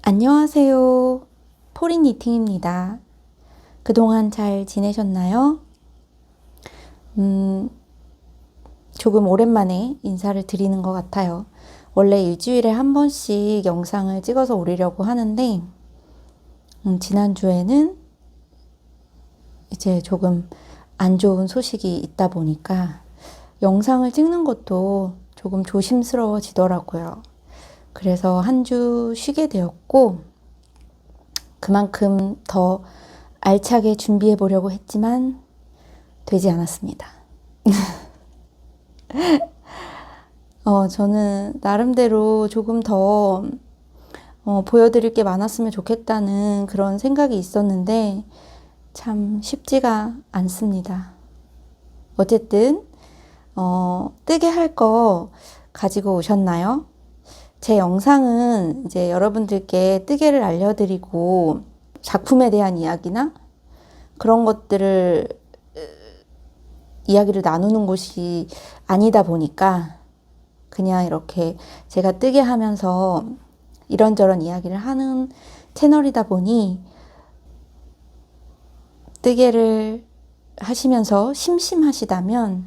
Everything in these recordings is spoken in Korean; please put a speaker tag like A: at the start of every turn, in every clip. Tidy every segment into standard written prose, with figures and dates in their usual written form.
A: 안녕하세요. 포리니팅입니다. 그동안 잘 지내셨나요? 조금 오랜만에 인사를 드리는 것 같아요. 원래 일주일에 한 번씩 영상을 찍어서 올리려고 하는데, 지난주에는 이제 조금 안 좋은 소식이 있다 보니까 영상을 찍는 것도 조금 조심스러워지더라고요. 그래서 한 주 쉬게 되었고, 그만큼 더 알차게 준비해 보려고 했지만 되지 않았습니다. 저는 나름대로 조금 더 보여드릴 게 많았으면 좋겠다는 그런 생각이 있었는데 참 쉽지가 않습니다. 어쨌든 뜨게 할 거 가지고 오셨나요? 제 영상은 이제 여러분들께 뜨개를 알려드리고 작품에 대한 이야기나 그런 것들을 이야기를 나누는 곳이 아니다 보니까 그냥 이렇게 제가 뜨개 하면서 이런저런 이야기를 하는 채널이다 보니 뜨개를 하시면서 심심하시다면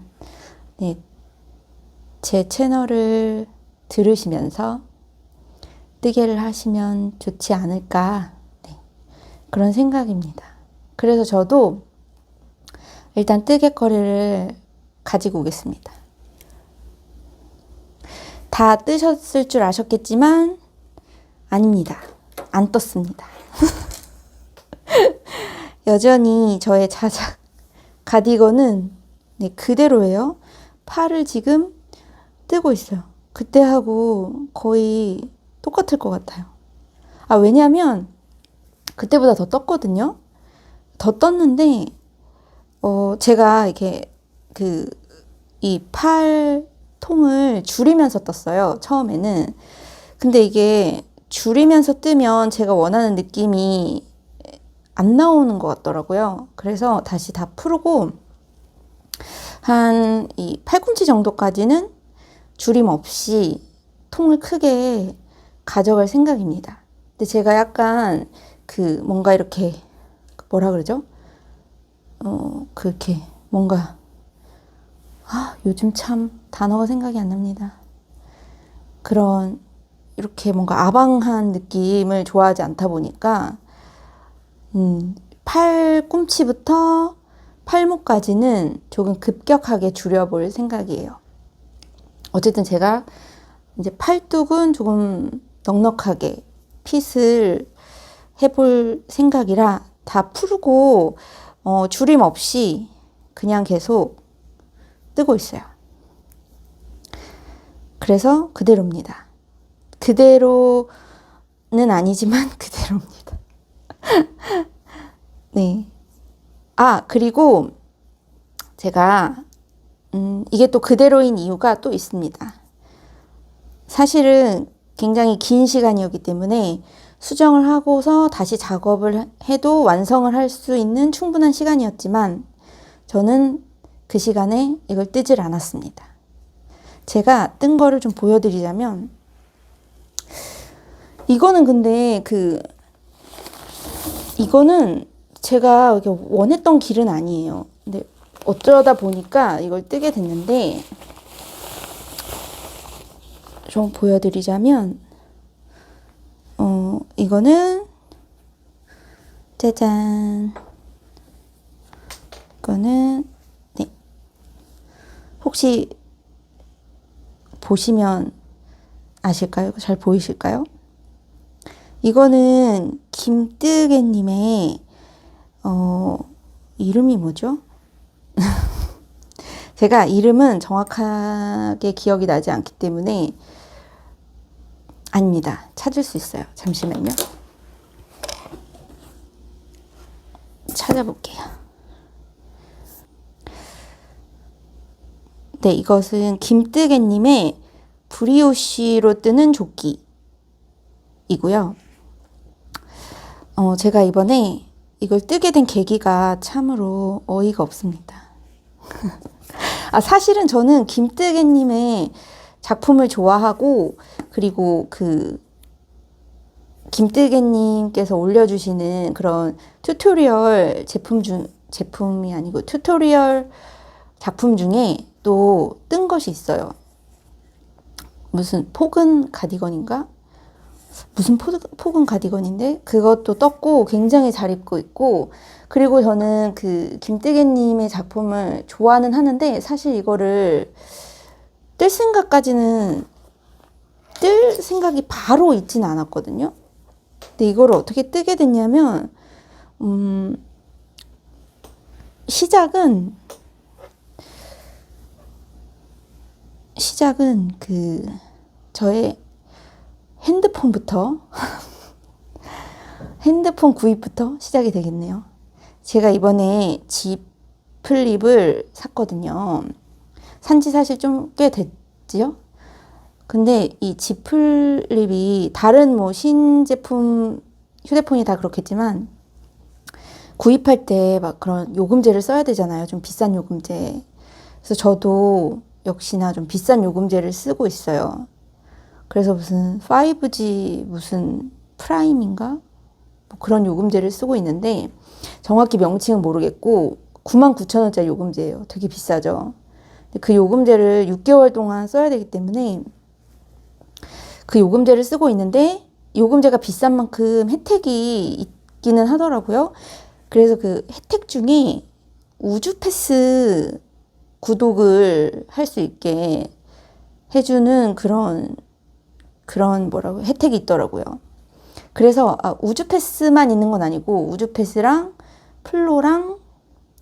A: 네, 제 채널을 들으시면서 뜨개를 하시면 좋지 않을까 그런 생각입니다. 그래서 저도 일단 뜨개거리를 가지고 오겠습니다. 다 뜨셨을 줄 아셨겠지만 아닙니다. 안 떴습니다. 여전히 저의 자작 가디건은 그대로예요. 팔을 지금 뜨고 있어요. 그때하고 거의 똑같을 것 같아요. 왜냐면 그때보다 더 떴거든요. 더 떴는데 제가 이렇게 이 팔통을 줄이면서 떴어요. 처음에는. 근데 이게 줄이면서 뜨면 제가 원하는 느낌이 안 나오는 것 같더라고요. 그래서 다시 다 풀고 한 이 팔꿈치 정도까지는 줄임 없이 통을 크게 가져갈 생각입니다. 근데 제가 약간 뭔가 이렇게 뭐라 그러죠? 그렇게 뭔가 요즘 참 단어가 생각이 안 납니다. 그런 이렇게 뭔가 아방한 느낌을 좋아하지 않다 보니까 팔꿈치부터 팔목까지는 조금 급격하게 줄여볼 생각이에요. 어쨌든 제가 이제 팔뚝은 조금 넉넉하게 핏을 해볼 생각이라 다 풀고 줄임 없이 그냥 계속 뜨고 있어요. 그래서 그대로입니다. 그대로는 아니지만 그대로입니다. 네. 그리고 제가 이게 또 그대로인 이유가 또 있습니다. 사실은 굉장히 긴 시간이었기 때문에 수정을 하고서 다시 작업을 해도 완성을 할 수 있는 충분한 시간이었지만 저는 그 시간에 이걸 뜨질 않았습니다. 제가 뜬 거를 좀 보여드리자면 이거는 근데 이거는 제가 이렇게 원했던 길은 아니에요. 근데 어쩌다 보니까 이걸 뜨게 됐는데 좀 보여드리자면 이거는 짜잔, 이거는 혹시 보시면 아실까요? 잘 보이실까요? 이거는 김뜨개님의 이름이 뭐죠? 제가 이름은 정확하게 기억이 나지 않기 때문에 아닙니다. 찾을 수 있어요. 잠시만요. 찾아볼게요. 네, 이것은 김뜨개님의 브리오시로 뜨는 조끼이고요. 제가 이번에 이걸 뜨게 된 계기가 참으로 어이가 없습니다. 사실은 저는 김뜨개님의 작품을 좋아하고, 그리고 김뜨개님께서 올려주시는 그런 튜토리얼 제품이 아니고 튜토리얼 작품 중에 또 뜬 것이 있어요. 무슨 폭은 가디건인가? 무슨 폭은 가디건인데 그것도 떴고 굉장히 잘 입고 있고, 그리고 저는 그 김뜨개님의 작품을 좋아는 하는데 사실 이거를 뜰 생각이 바로 있진 않았거든요. 근데 이거를 어떻게 뜨게 됐냐면 시작은 그 저의 핸드폰 구입부터 시작이 되겠네요. 제가 이번에 지 플립을 샀거든요. 산지 사실 좀 꽤 됐지요? 근데 이 지 플립이 다른 뭐 신제품 휴대폰이 다 그렇겠지만 구입할 때 막 그런 요금제를 써야 되잖아요. 좀 비싼 요금제. 그래서 저도 역시나 좀 비싼 요금제를 쓰고 있어요. 그래서 무슨 5G 무슨 프라임인가? 뭐 그런 요금제를 쓰고 있는데 정확히 명칭은 모르겠고 99,000원짜리 요금제예요. 되게 비싸죠. 그 요금제를 6개월 동안 써야 되기 때문에 그 요금제를 쓰고 있는데 요금제가 비싼 만큼 혜택이 있기는 하더라고요. 그래서 그 혜택 중에 우주 패스 구독을 할 수 있게 해주는 그런 뭐라고 혜택이 있더라고요. 그래서 우주 패스만 있는 건 아니고 우주 패스랑 플로랑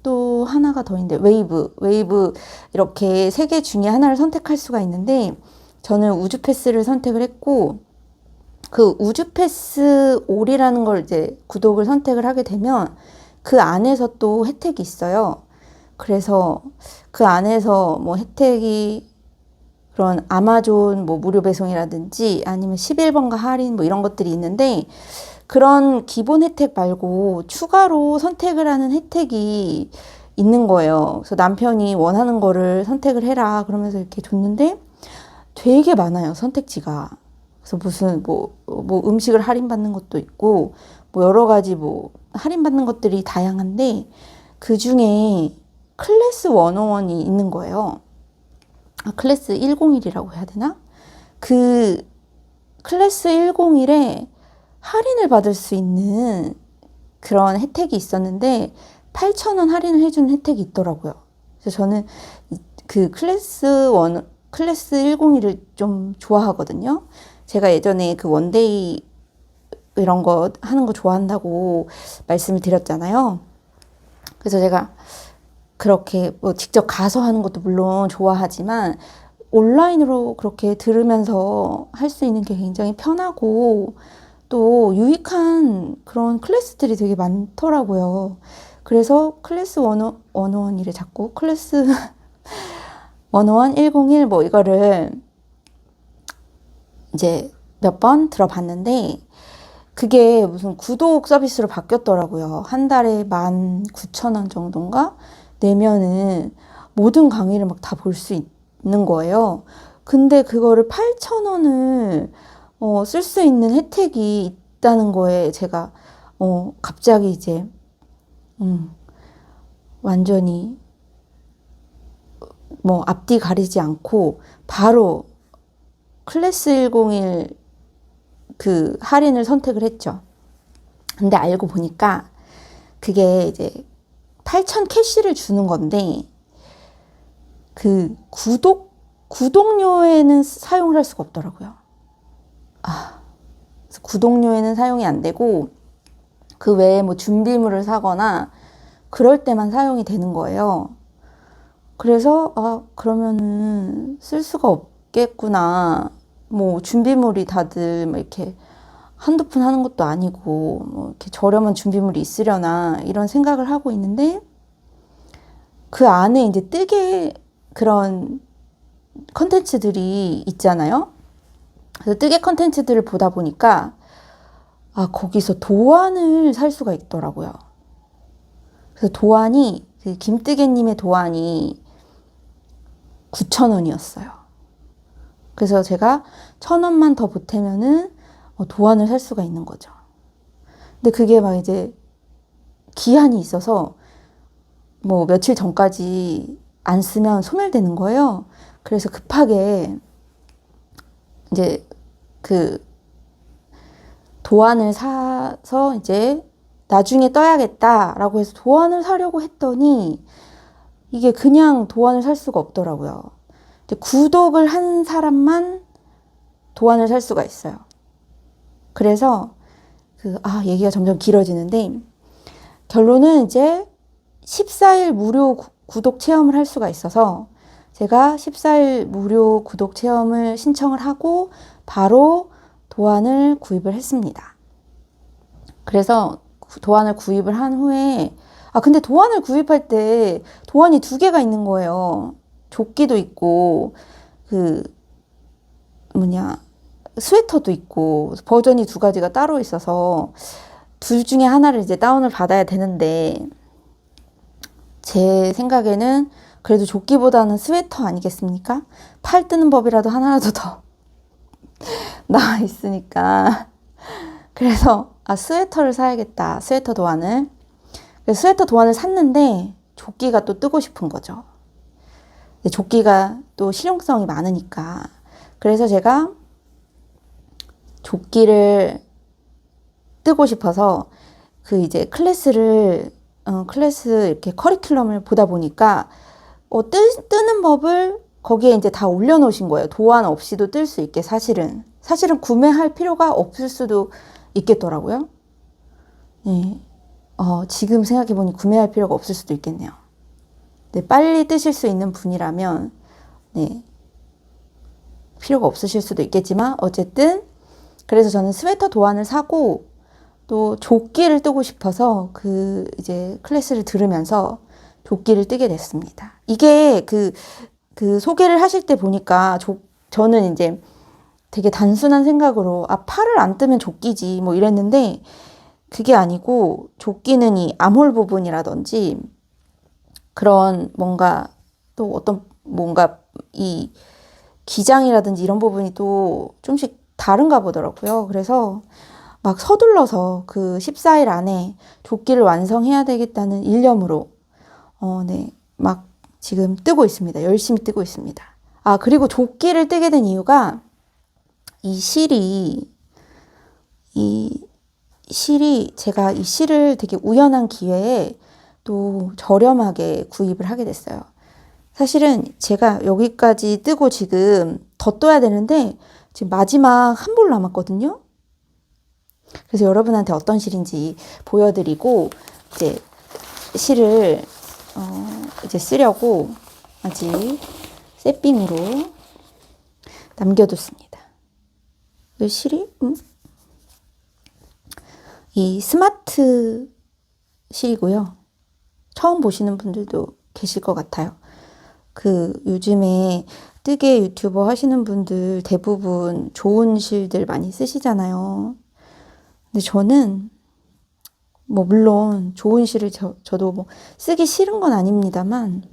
A: 또 하나가 더 있는데 웨이브 이렇게 3개 중에 하나를 선택할 수가 있는데 저는 우주 패스를 선택을 했고, 그 우주 패스 올이라는 걸 이제 구독을 선택을 하게 되면 그 안에서 또 혜택이 있어요. 그래서 그 안에서 뭐 혜택이 그런 아마존 뭐 무료 배송이라든지 아니면 11번가 할인 뭐 이런 것들이 있는데, 그런 기본 혜택 말고 추가로 선택을 하는 혜택이 있는 거예요. 그래서 남편이 원하는 거를 선택을 해라 그러면서 이렇게 줬는데 되게 많아요, 선택지가. 그래서 무슨 뭐 음식을 할인받는 것도 있고 뭐 여러 가지 뭐 할인받는 것들이 다양한데 그 중에 클래스 101이 있는 거예요. 클래스 101이라고 해야 되나? 그 클래스 101에 할인을 받을 수 있는 그런 혜택이 있었는데 8,000원 할인을 해주는 혜택이 있더라고요. 그래서 저는 그 클래스 101을 좀 좋아하거든요. 제가 예전에 그 원데이 이런 거 하는 거 좋아한다고 말씀을 드렸잖아요. 그래서 제가 그렇게 뭐 직접 가서 하는 것도 물론 좋아하지만 온라인으로 그렇게 들으면서 할 수 있는 게 굉장히 편하고 또 유익한 그런 클래스들이 되게 많더라고요. 그래서 클래스 101이래 자꾸 클래스 101, 101 뭐 이거를 이제 몇 번 들어봤는데 그게 무슨 구독 서비스로 바뀌었더라고요. 한 달에 19,000원 정도인가 내면은 모든 강의를 막 다 볼 수 있는 거예요. 근데 그거를 8,000원을 쓸 수 있는 혜택이 있다는 거에 제가 갑자기 이제 완전히 뭐 앞뒤 가리지 않고 바로 클래스 101 그 할인을 선택을 했죠. 근데 알고 보니까 그게 이제 8,000 캐시를 주는 건데 그 구독료에는 사용을 할 수가 없더라고요. 그래서 구독료에는 사용이 안 되고 그 외에 뭐 준비물을 사거나 그럴 때만 사용이 되는 거예요. 그래서 그러면은 쓸 수가 없겠구나. 뭐 준비물이 다들 뭐 이렇게 한두 푼 하는 것도 아니고 뭐 이렇게 저렴한 준비물이 있으려나 이런 생각을 하고 있는데 그 안에 이제 뜨개 그런 컨텐츠들이 있잖아요. 그래서 뜨개 컨텐츠들을 보다 보니까 거기서 도안을 살 수가 있더라고요. 그래서 도안이 그 김뜨개님의 도안이 9,000원이었어요. 그래서 제가 1,000원만 더 보태면은 도안을 살 수가 있는 거죠. 근데 그게 막 이제 기한이 있어서 뭐 며칠 전까지 안 쓰면 소멸되는 거예요. 그래서 급하게 이제 그 도안을 사서 이제 나중에 떠야겠다라고 해서 도안을 사려고 했더니 이게 그냥 도안을 살 수가 없더라고요. 이제 구독을 한 사람만 도안을 살 수가 있어요. 그래서 얘기가 점점 길어지는데 결론은 이제 14일 무료 구독 체험을 할 수가 있어서 제가 14일 무료 구독 체험을 신청을 하고 바로 도안을 구입을 했습니다. 그래서 도안을 구입을 한 후에 근데 도안을 구입할 때 도안이 2개가 있는 거예요. 조끼도 있고 스웨터도 있고 버전이 2가지가 따로 있어서 둘 중에 하나를 이제 다운을 받아야 되는데 제 생각에는 그래도 조끼보다는 스웨터 아니겠습니까? 팔 뜨는 법이라도 하나라도 더 나와 있으니까 그래서 스웨터를 사야겠다. 스웨터 도안을. 그래서 스웨터 도안을 샀는데 조끼가 또 뜨고 싶은 거죠. 조끼가 또 실용성이 많으니까. 그래서 제가 조끼를 뜨고 싶어서 이제 클래스 이렇게 커리큘럼을 보다 보니까 뜨는 법을 거기에 이제 다 올려놓으신 거예요. 도안 없이도 뜰 수 있게 사실은 구매할 필요가 없을 수도 있겠더라고요. 네. 지금 생각해보니 구매할 필요가 없을 수도 있겠네요. 네, 빨리 뜨실 수 있는 분이라면 네, 필요가 없으실 수도 있겠지만 어쨌든 그래서 저는 스웨터 도안을 사고 또 조끼를 뜨고 싶어서 이제 클래스를 들으면서 조끼를 뜨게 됐습니다. 이게 소개를 하실 때 보니까 저는 이제 되게 단순한 생각으로 팔을 안 뜨면 조끼지 뭐 이랬는데 그게 아니고 조끼는 이 암홀 부분이라든지 그런 뭔가 이 기장이라든지 이런 부분이 또 좀씩 다른가 보더라고요. 그래서 막 서둘러서 14일 안에 조끼를 완성해야 되겠다는 일념으로 막 지금 뜨고 있습니다. 열심히 뜨고 있습니다. 그리고 조끼를 뜨게 된 이유가 이 실이 제가 이 실을 되게 우연한 기회에 또 저렴하게 구입을 하게 됐어요. 사실은 제가 여기까지 뜨고 지금 더 떠야 되는데 지금 마지막 한 볼 남았거든요. 그래서 여러분한테 어떤 실인지 보여드리고 이제 실을 이제 쓰려고 아직 셋빙으로 남겨뒀습니다. 이 실이 이 스마트 실이고요. 처음 보시는 분들도 계실 것 같아요. 요즘에 뜨개 유튜버 하시는 분들 대부분 좋은 실들 많이 쓰시잖아요. 근데 저는 물론 좋은 실을 저도 쓰기 싫은 건 아닙니다만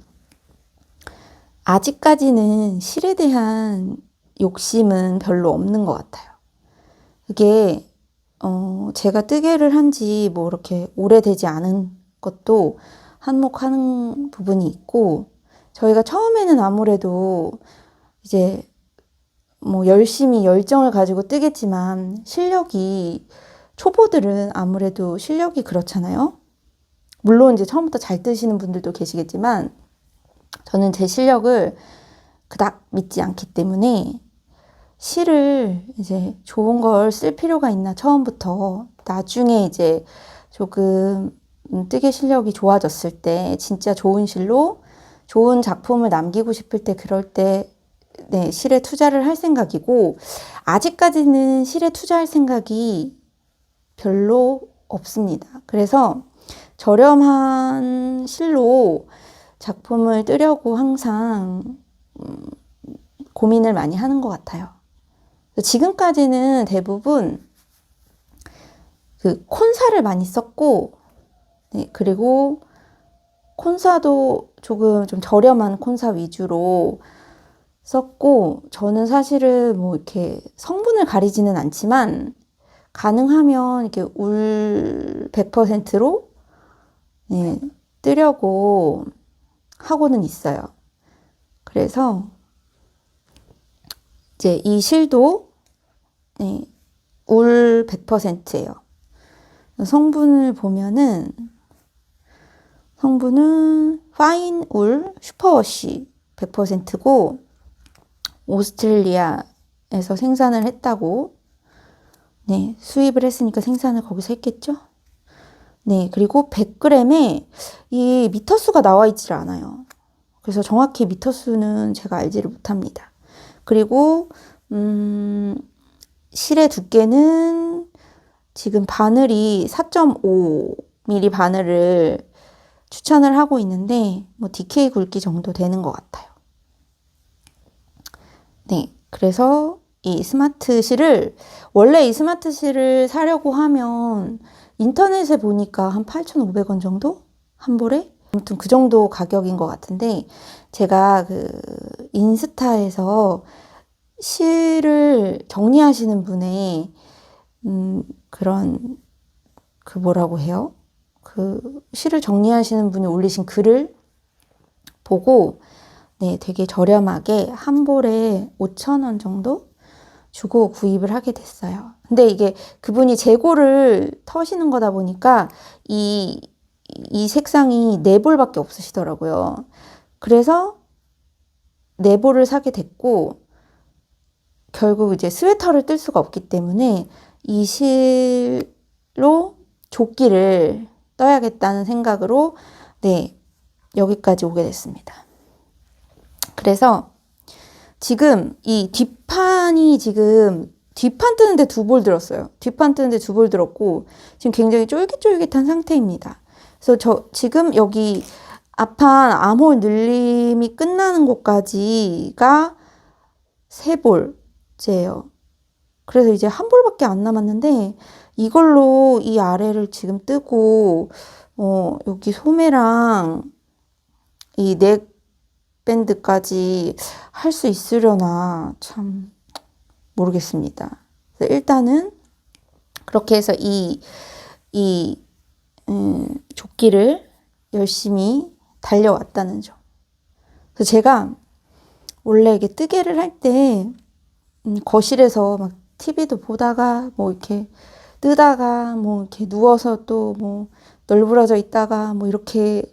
A: 아직까지는 실에 대한 욕심은 별로 없는 것 같아요. 그게 제가 뜨개를 한지 이렇게 오래되지 않은 것도 한몫하는 부분이 있고 저희가 처음에는 아무래도 이제 열심히 열정을 가지고 뜨겠지만 초보들은 아무래도 실력이 그렇잖아요. 물론 이제 처음부터 잘 뜨시는 분들도 계시겠지만 저는 제 실력을 그닥 믿지 않기 때문에 실을 이제 좋은 걸 쓸 필요가 있나 처음부터 나중에 이제 조금 뜨개 실력이 좋아졌을 때 진짜 좋은 실로 좋은 작품을 남기고 싶을 때 그럴 때 네, 실에 투자를 할 생각이고 아직까지는 실에 투자할 생각이 별로 없습니다. 그래서 저렴한 실로 작품을 뜨려고 항상 고민을 많이 하는 것 같아요. 지금까지는 대부분 콘사를 많이 썼고 네, 그리고 콘사도 조금 좀 저렴한 콘사 위주로 썼고 저는 사실은 이렇게 성분을 가리지는 않지만 가능하면 이렇게 울 100%로 네, 뜨려고 하고는 있어요. 그래서 이제 이 실도 네, 울 100%예요. 성분을 보면은 성분은 파인 울 슈퍼워시 100%고 오스트레일리아에서 생산을 했다고 네, 수입을 했으니까 생산을 거기서 했겠죠? 네, 그리고 100g에 이 미터수가 나와 있질 않아요. 그래서 정확히 미터수는 제가 알지를 못합니다. 그리고 실의 두께는 지금 바늘이 4.5mm 바늘을 추천을 하고 있는데 뭐 DK 굵기 정도 되는 것 같아요. 네, 그래서 이 스마트 실을 원래 이 스마트 실을 사려고 하면 인터넷에 보니까 한 8,500원 정도? 한 볼에? 아무튼 그 정도 가격인 것 같은데 제가 그 인스타에서 실을 정리하시는 분의 그런 그 뭐라고 해요? 그 실을 정리하시는 분이 올리신 글을 보고 네, 되게 저렴하게 한 볼에 5,000원 정도 주고 구입을 하게 됐어요. 근데 이게 그분이 재고를 터시는 거다 보니까 이 색상이 4볼밖에 없으시더라고요. 그래서 4볼을 사게 됐고 결국 이제 스웨터를 뜰 수가 없기 때문에 이 실로 조끼를 떠야겠다는 생각으로 네, 여기까지 오게 됐습니다. 그래서 지금 이 뒷판이 지금 뒷판 뜨는데 2볼 들었어요. 뒷판 뜨는데 2볼 들었고 지금 굉장히 쫄깃쫄깃한 상태입니다. 그래서 저 지금 여기 앞판 암홀 늘림이 끝나는 곳까지가 3볼째예요. 그래서 이제 한 볼밖에 안 남았는데 이걸로 이 아래를 지금 뜨고 여기 소매랑 이 넥밴드까지 할 수 있으려나 참 모르겠습니다. 일단은 그렇게 해서 이 조끼를 열심히 달려왔다는 점. 그래서 제가 원래 이게 뜨개를 할 때 거실에서 막 TV도 보다가 뭐 이렇게 뜨다가 뭐 이렇게 누워서 또 뭐 널브러져 있다가 뭐 이렇게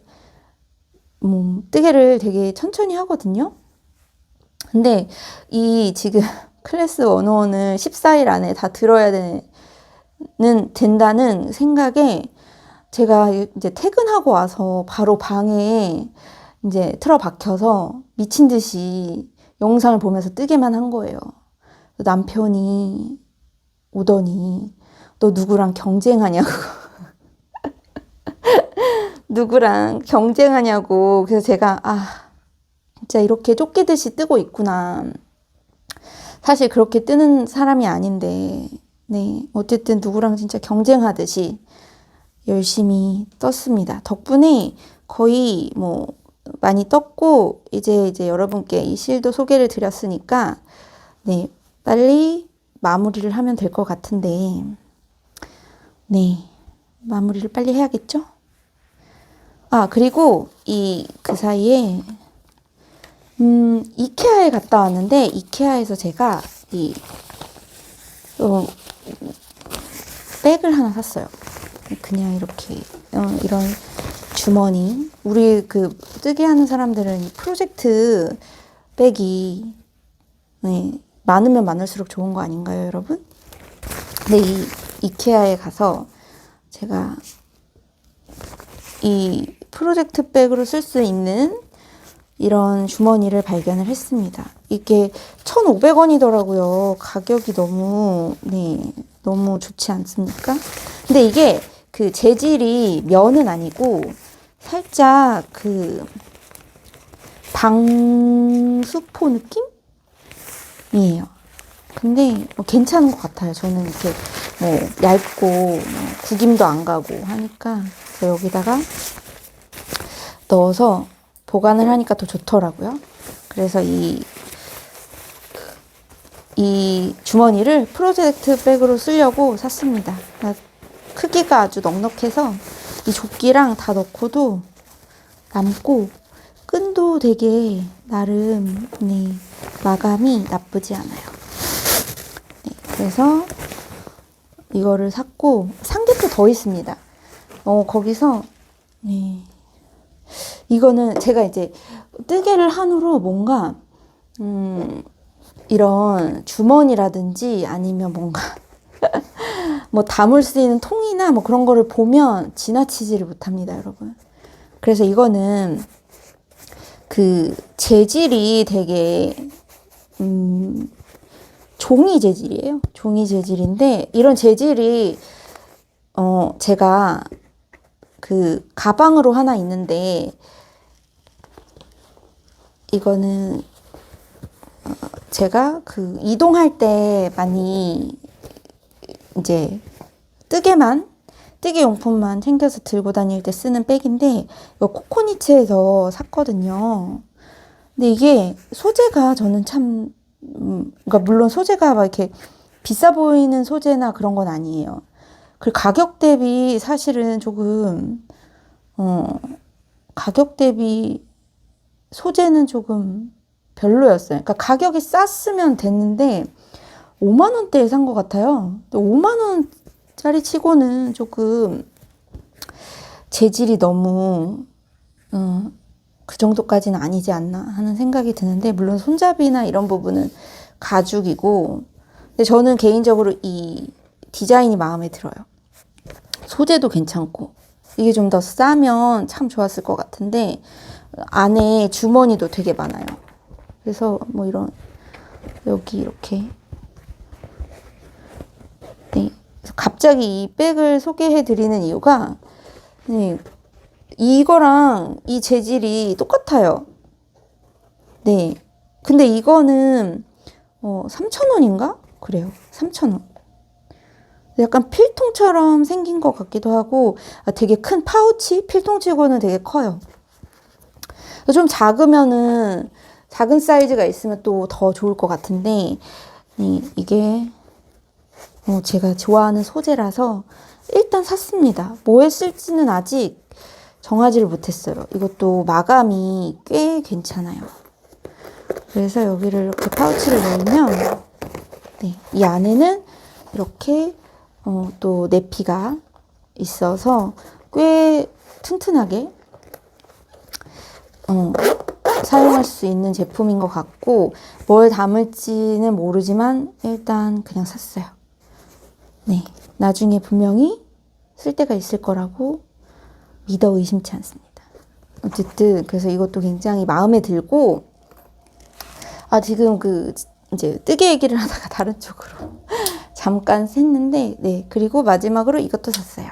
A: 뭐 뜨개를 되게 천천히 하거든요. 근데 이 지금 클래스 101을 14일 안에 다 들어야 된다는 생각에 제가 이제 퇴근하고 와서 바로 방에 이제 틀어박혀서 미친 듯이 영상을 보면서 뜨개만 한 거예요. 남편이 오더니 너 누구랑 경쟁하냐고. 누구랑 경쟁하냐고. 그래서 제가 진짜 이렇게 쫓기듯이 뜨고 있구나. 사실 그렇게 뜨는 사람이 아닌데 네, 어쨌든 누구랑 진짜 경쟁하듯이 열심히 떴습니다. 덕분에 거의 뭐 많이 떴고 이제 여러분께 이 실도 소개를 드렸으니까 네, 빨리 마무리를 하면 될 것 같은데 네, 마무리를 빨리 해야겠죠? 그리고 그 사이에 이케아에 갔다 왔는데 이케아에서 제가 백을 하나 샀어요. 그냥 이렇게 이런 주머니. 우리 그 뜨개 하는 사람들은 이 프로젝트 백이 네, 많으면 많을수록 좋은 거 아닌가요, 여러분? 근데 이 이케아에 가서 제가 이 프로젝트 백으로 쓸 수 있는 이런 주머니를 발견을 했습니다. 이게 1,500원이더라고요. 가격이 너무 좋지 않습니까? 근데 이게 그 재질이 면은 아니고 살짝 그 방수포 느낌이에요. 근데 괜찮은 것 같아요. 저는 이렇게 얇고 구김도 안 가고 하니까 그래서 여기다가 넣어서 보관을 하니까 더 좋더라고요. 그래서 이 이 주머니를 프로젝트 백으로 쓰려고 샀습니다. 크기가 아주 넉넉해서 이 조끼랑 다 넣고도 남고 끈도 되게 나름 네, 마감이 나쁘지 않아요. 네, 그래서 이거를 샀고 산 게 또 더 있습니다. 거기서 네, 이거는 제가 이제 뜨개를 한 후로 뭔가 이런 주머니라든지 아니면 뭔가 뭐 담을 수 있는 통이나 뭐 그런 거를 보면 지나치지를 못합니다, 여러분. 그래서 이거는 그 재질이 되게 종이 재질이에요. 종이 재질인데 이런 재질이 제가 그 가방으로 하나 있는데 이거는 제가 그 이동할 때 많이 이제 뜨개 용품만 챙겨서 들고 다닐 때 쓰는 백인데 이거 코코니츠에서 샀거든요. 근데 이게 소재가 저는 참 그러니까 물론 소재가 막 이렇게 비싸 보이는 소재나 그런 건 아니에요. 그리고 가격 대비 사실은 조금 가격 대비 소재는 조금 별로였어요. 그러니까 가격이 쌌으면 됐는데 5만 원대에 산 것 같아요. 5만 원짜리 치고는 조금 재질이 너무 그 정도까지는 아니지 않나 하는 생각이 드는데 물론 손잡이나 이런 부분은 가죽이고 근데 저는 개인적으로 이 디자인이 마음에 들어요. 소재도 괜찮고 이게 좀 더 싸면 참 좋았을 것 같은데 안에 주머니도 되게 많아요. 그래서 뭐 이런 여기 이렇게 네. 갑자기 이 백을 소개해 드리는 이유가 네. 이거랑 이 재질이 똑같아요. 네. 근데 이거는 3,000원인가? 그래요. 3,000원. 약간 필통처럼 생긴 것 같기도 하고 되게 큰 파우치? 필통치고는 되게 커요. 좀 작으면은 작은 사이즈가 있으면 또 더 좋을 것 같은데 이게 제가 좋아하는 소재라서 일단 샀습니다. 뭐에 쓸지는 아직 정하지를 못했어요. 이것도 마감이 꽤 괜찮아요. 그래서 여기를 이렇게 파우치를 넣으면 네, 이 안에는 이렇게 또 내피가 있어서 꽤 튼튼하게 사용할 수 있는 제품인 것 같고 뭘 담을지는 모르지만 일단 그냥 샀어요. 네, 나중에 분명히 쓸 때가 있을 거라고 믿어 의심치 않습니다. 어쨌든 그래서 이것도 굉장히 마음에 들고 지금 이제 뜨개 얘기를 하다가 다른 쪽으로 잠깐 샜는데 네, 그리고 마지막으로 이것도 샀어요.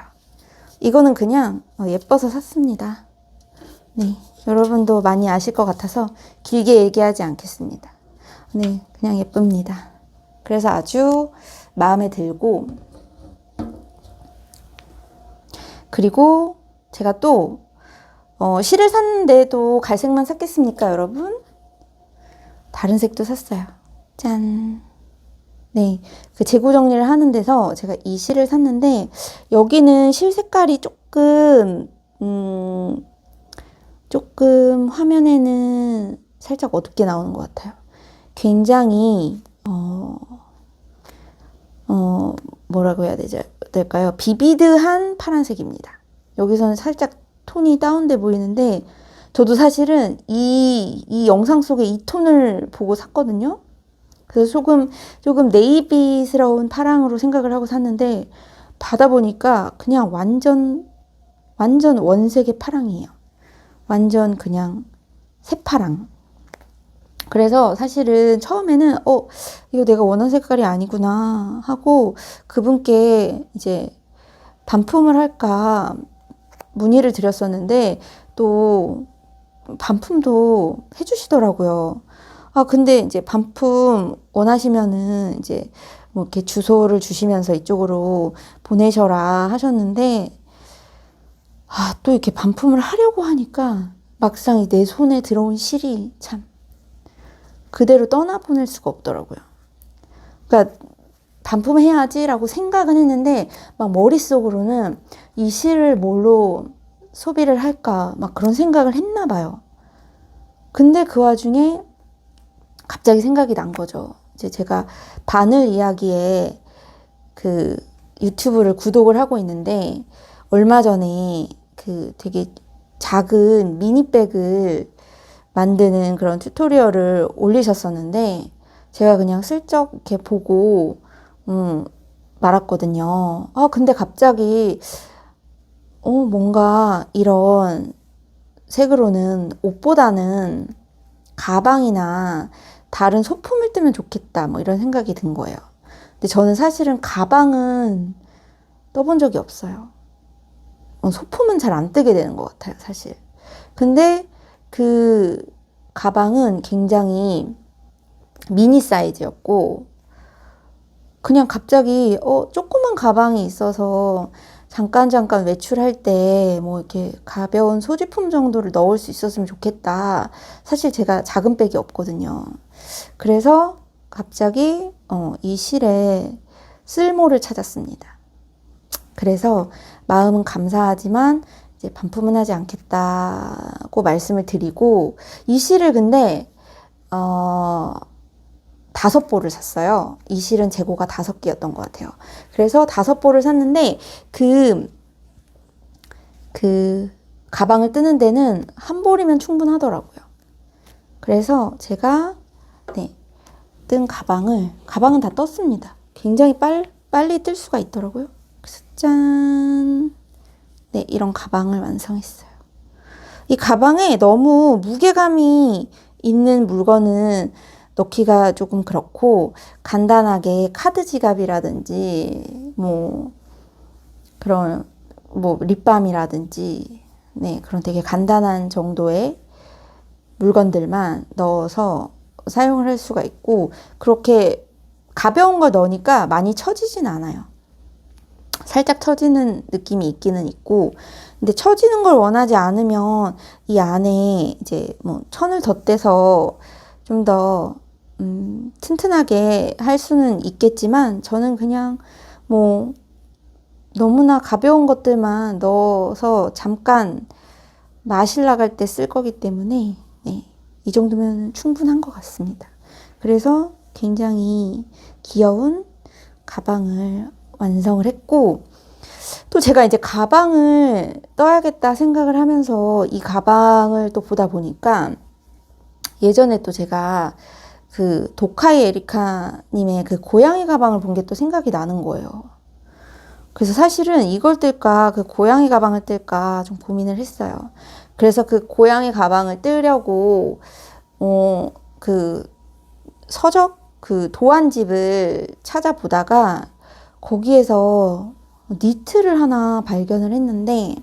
A: 이거는 그냥 예뻐서 샀습니다. 네, 여러분도 많이 아실 것 같아서 길게 얘기하지 않겠습니다. 네, 그냥 예쁩니다. 그래서 아주 마음에 들고 그리고 제가 또 실을 샀는데도 갈색만 샀겠습니까, 여러분? 다른 색도 샀어요. 짠. 네, 그 재고 정리를 하는 데서 제가 이 실을 샀는데 여기는 실 색깔이 조금 화면에는 살짝 어둡게 나오는 것 같아요. 굉장히 뭐라고 해야 될까요? 비비드한 파란색입니다. 여기서는 살짝 톤이 다운돼 보이는데 저도 사실은 이 영상 속에 이 톤을 보고 샀거든요. 그래서 조금 네이비스러운 파랑으로 생각을 하고 샀는데 받아보니까 그냥 완전 원색의 파랑이에요. 완전 그냥 새파랑. 그래서 사실은 처음에는 이거 내가 원하는 색깔이 아니구나 하고 그분께 이제 반품을 할까 문의를 드렸었는데 또 반품도 해주시더라고요. 근데 이제 반품 원하시면은 이제 뭐 이렇게 주소를 주시면서 이쪽으로 보내셔라 하셨는데 또 이렇게 반품을 하려고 하니까 막상 내 손에 들어온 실이 참 그대로 떠나보낼 수가 없더라고요. 그러니까 반품해야지라고 생각은 했는데 막 머릿속으로는 이 실을 뭘로 소비를 할까 막 그런 생각을 했나 봐요. 근데 그 와중에 갑자기 생각이 난 거죠. 이제 제가 바늘 이야기에 그 유튜브를 구독을 하고 있는데 얼마 전에 그 되게 작은 미니백을 만드는 그런 튜토리얼을 올리셨었는데 제가 그냥 슬쩍 이렇게 보고 말았거든요. 근데 갑자기 뭔가 이런 색으로는 옷보다는 가방이나 다른 소품을 뜨면 좋겠다 뭐 이런 생각이 든 거예요. 근데 저는 사실은 가방은 떠본 적이 없어요. 소품은 잘 안 뜨게 되는 것 같아요, 사실. 근데 그 가방은 굉장히 미니 사이즈였고 그냥 갑자기 조그만 가방이 있어서 잠깐 외출할 때 뭐 이렇게 가벼운 소지품 정도를 넣을 수 있었으면 좋겠다. 사실 제가 작은 백이 없거든요. 그래서 갑자기 이 실에 쓸모를 찾았습니다. 그래서 마음은 감사하지만 이제 반품은 하지 않겠다고 말씀을 드리고 이 실을 근데 5보를 샀어요. 이 실은 재고가 5개였던 것 같아요. 그래서 5보를 샀는데 그 가방을 뜨는 데는 한 볼이면 충분하더라고요. 그래서 제가 뜬 가방은 다 떴습니다. 굉장히 빨리 뜰 수가 있더라고요. 그래서 짠! 네, 이런 가방을 완성했어요. 이 가방에 너무 무게감이 있는 물건은 넣기가 조금 그렇고 간단하게 카드 지갑이라든지 뭐 그런 뭐 립밤이라든지 그런 되게 간단한 정도의 물건들만 넣어서 사용을 할 수가 있고 그렇게 가벼운 걸 넣으니까 많이 처지진 않아요. 살짝 처지는 느낌이 있기는 있고 근데 처지는 걸 원하지 않으면 이 안에 이제 뭐 천을 덧대서 좀 더 튼튼하게 할 수는 있겠지만 저는 그냥 뭐 너무나 가벼운 것들만 넣어서 잠깐 마실 나갈 때 쓸 거기 때문에 이 정도면 충분한 것 같습니다. 그래서 굉장히 귀여운 가방을 완성을 했고 또 제가 이제 가방을 떠야겠다 생각을 하면서 이 가방을 또 보다 보니까 예전에 또 제가 그 도카이 에리카님의 그 고양이 가방을 본 게 또 생각이 나는 거예요. 그래서 사실은 이걸 뜰까 그 고양이 가방을 뜰까 좀 고민을 했어요. 그래서 그 고양이 가방을 뜨려고 그 서적 그 도안집을 찾아보다가 거기에서 니트를 하나 발견을 했는데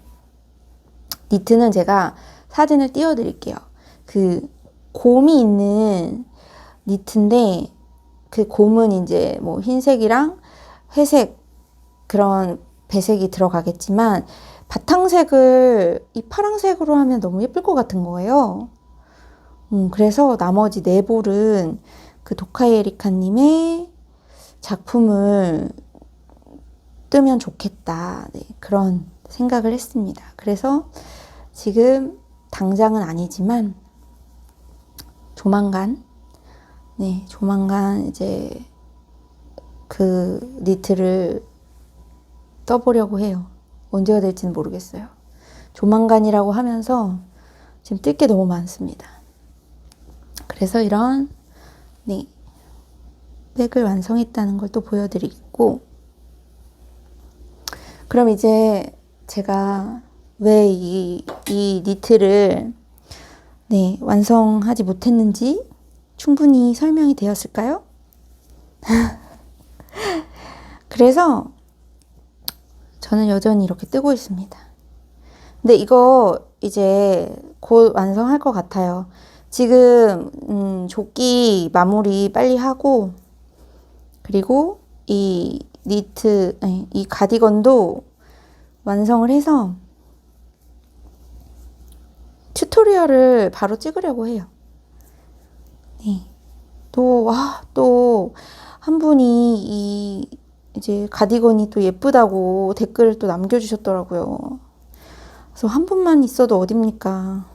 A: 니트는 제가 사진을 띄워드릴게요. 그 곰이 있는 니트인데 그 곰은 이제 뭐 흰색이랑 회색 그런 배색이 들어가겠지만 바탕색을 이 파랑색으로 하면 너무 예쁠 것 같은 거예요. 그래서 나머지 4볼은 그 도카이 에리카님의 작품을 뜨면 좋겠다. 그런 생각을 했습니다. 그래서 지금 당장은 아니지만 조만간 이제 그 니트를 떠보려고 해요. 언제가 될지는 모르겠어요. 조만간이라고 하면서 지금 뜰 게 너무 많습니다. 그래서 이런 백을 완성했다는 걸 또 보여드리고 그럼 이제 제가 왜 이 니트를 완성하지 못했는지 충분히 설명이 되었을까요? 그래서 저는 여전히 이렇게 뜨고 있습니다. 근데 이거 이제 곧 완성할 것 같아요. 지금 조끼 마무리 빨리 하고 그리고 이 니트, 이 가디건도 완성을 해서 튜토리얼을 바로 찍으려고 해요. 또 한 분이 이제 가디건이 또 예쁘다고 댓글을 또 남겨주셨더라고요. 그래서 한 분만 있어도 어딥니까?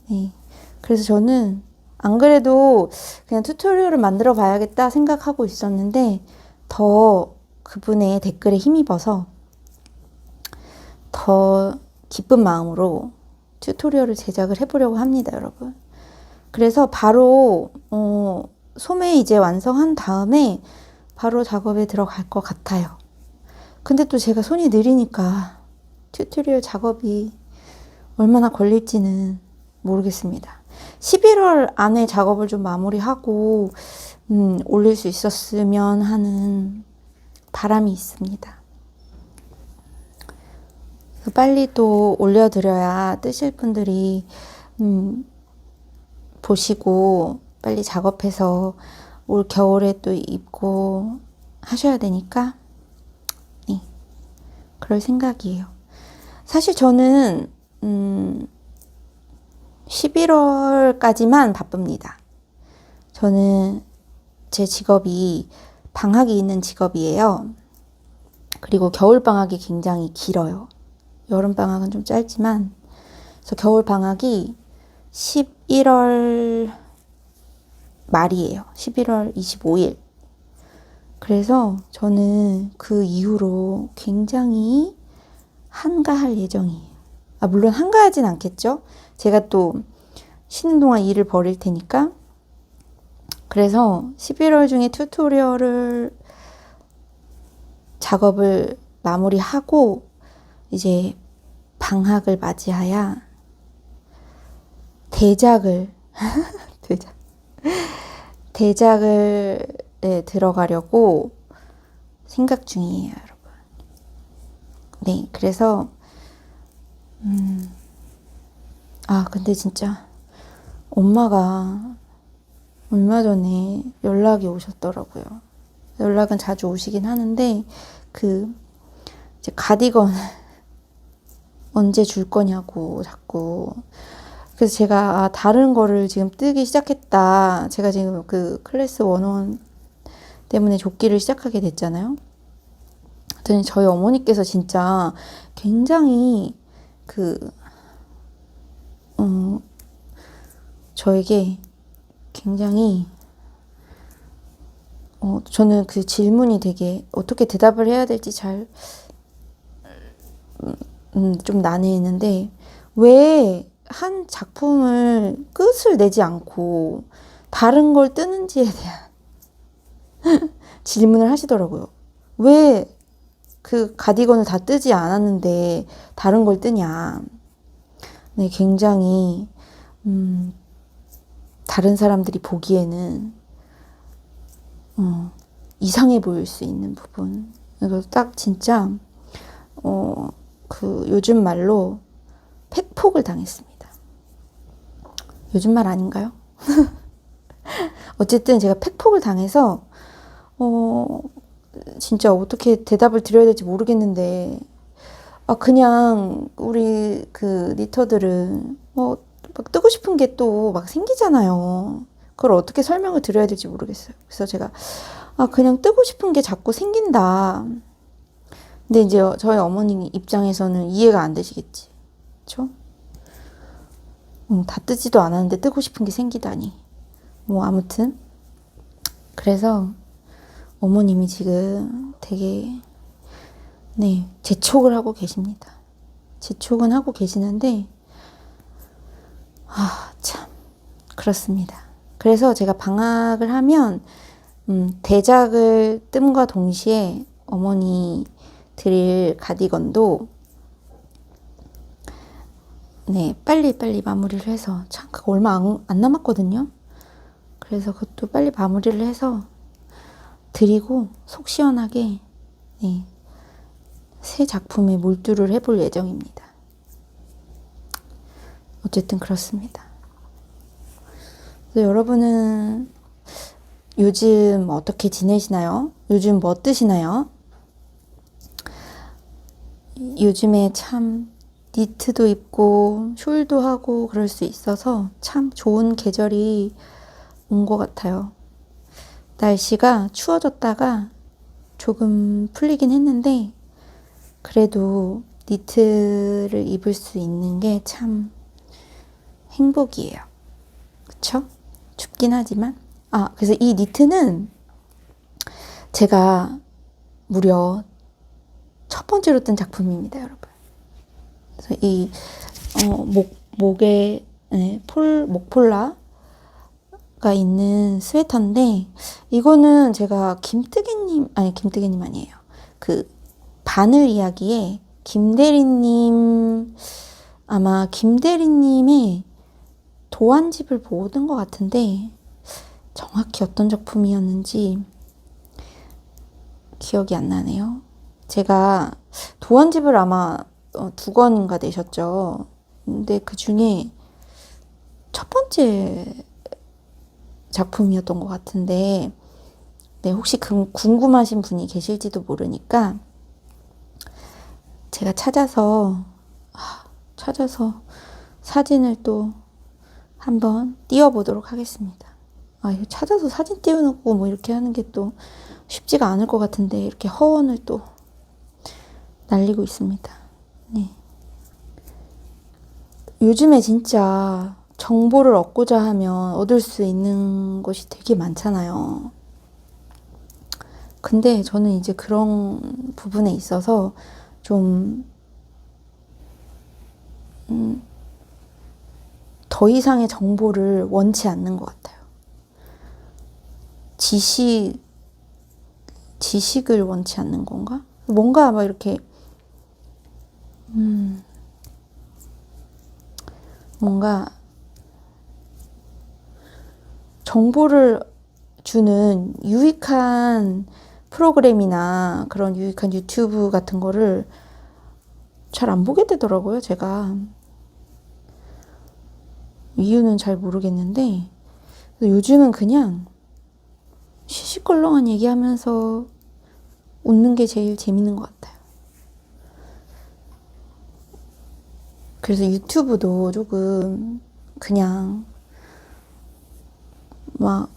A: 네. 그래서 저는 안 그래도 그냥 튜토리얼을 만들어 봐야겠다 생각하고 있었는데 더 그분의 댓글에 힘입어서 더 기쁜 마음으로 튜토리얼을 제작을 해보려고 합니다, 여러분. 그래서 바로 소매 이제 완성한 다음에 바로 작업에 들어갈 것 같아요. 근데 또 제가 손이 느리니까 튜토리얼 작업이 얼마나 걸릴지는 모르겠습니다. 11월 안에 작업을 좀 마무리하고 올릴 수 있었으면 하는 바람이 있습니다. 빨리 또 올려드려야 뜨실 분들이 보시고 빨리 작업해서 올 겨울에 또 입고 하셔야 되니까 네, 그럴 생각이에요. 사실 저는 11월까지만 바쁩니다. 저는 제 직업이 방학이 있는 직업이에요. 그리고 겨울방학이 굉장히 길어요. 여름방학은 좀 짧지만 그래서 겨울방학이 11월 말이에요. 11월 25일. 그래서 저는 그 이후로 굉장히 한가할 예정이에요. 물론 한가하진 않겠죠. 제가 또 쉬는 동안 일을 벌일 테니까. 그래서 11월 중에 튜토리얼을 작업을 마무리하고 이제 방학을 맞이하여 대작을 들어가려고 생각 중이에요, 여러분. 네, 그래서 근데 진짜 엄마가 얼마 전에 연락이 오셨더라고요. 연락은 자주 오시긴 하는데 이제 가디건 언제 줄 거냐고 자꾸. 그래서 제가 다른 거를 지금 뜨기 시작했다. 제가 지금 그 클래스 101 때문에 조끼를 시작하게 됐잖아요. 그랬더니 저희 어머니께서 진짜 굉장히 저에게 굉장히 저는 그 질문이 되게 어떻게 대답을 해야 될지 잘 좀 난해했는데 왜 한 작품을 끝을 내지 않고 다른 걸 뜨는지에 대한 질문을 하시더라고요. 왜 그 가디건을 다 뜨지 않았는데 다른 걸 뜨냐. 네, 굉장히 다른 사람들이 보기에는 이상해 보일 수 있는 부분. 그래서 딱 진짜 요즘 말로 팩폭을 당했습니다. 요즘 말 아닌가요? 어쨌든 제가 팩폭을 당해서 진짜 어떻게 대답을 드려야 될지 모르겠는데 그냥 우리 그 니터들은 막 뜨고 싶은 게 또 막 생기잖아요. 그걸 어떻게 설명을 드려야 될지 모르겠어요. 그래서 제가 그냥 뜨고 싶은 게 자꾸 생긴다. 근데 이제 저희 어머니 입장에서는 이해가 안 되시겠지. 그렇죠? 다 뜨지도 않았는데 뜨고 싶은 게 생기다니. 아무튼 그래서 어머님이 지금 되게 재촉을 하고 계십니다. 재촉은 하고 계시는데 참 그렇습니다. 그래서 제가 방학을 하면 대작을 뜸과 동시에 어머니 드릴 가디건도 빨리 마무리를 해서 참 그거 얼마 안 남았거든요. 그래서 그것도 빨리 마무리를 해서 드리고 속 시원하게 새 작품에 몰두를 해볼 예정입니다. 어쨌든 그렇습니다. 그래서 여러분은 요즘 어떻게 지내시나요? 요즘 뭐 뜨시나요? 요즘에 참 니트도 입고 숄도 하고 그럴 수 있어서 참 좋은 계절이 온 것 같아요. 날씨가 추워졌다가 조금 풀리긴 했는데 그래도 니트를 입을 수 있는 게 참 행복이에요. 그쵸? 춥긴 하지만. 그래서 이 니트는 제가 무려 첫 번째로 뜬 작품입니다, 여러분. 그래서 이 목에 목폴라가 있는 스웨터인데 이거는 제가 김뜨개님 아니에요. 그 바늘 이야기에 아마 김대리님의 도안집을 보고 뜬 것 같은데 정확히 어떤 작품이었는지 기억이 안 나네요. 제가 도안집을 아마 2권인가 내셨죠. 근데 그 중에 첫 번째 작품이었던 것 같은데 네, 혹시 궁금하신 분이 계실지도 모르니까 제가 찾아서 사진을 또 한번 띄워보도록 하겠습니다. 이거 찾아서 사진 띄워놓고 뭐 이렇게 하는 게 또 쉽지가 않을 것 같은데 이렇게 허언을 또 날리고 있습니다. 네. 요즘에 진짜 정보를 얻고자 하면 얻을 수 있는 것이 되게 많잖아요. 근데 저는 이제 그런 부분에 있어서 좀 더 이상의 정보를 원치 않는 것 같아요. 지식을 원치 않는 건가? 뭔가 막 이렇게 뭔가 정보를 주는 유익한 프로그램이나 그런 유익한 유튜브 같은 거를 잘 안 보게 되더라고요, 제가. 이유는 잘 모르겠는데 요즘은 그냥 시시껄렁한 얘기하면서 웃는 게 제일 재밌는 것 같아요. 그래서 유튜브도 조금 그냥 막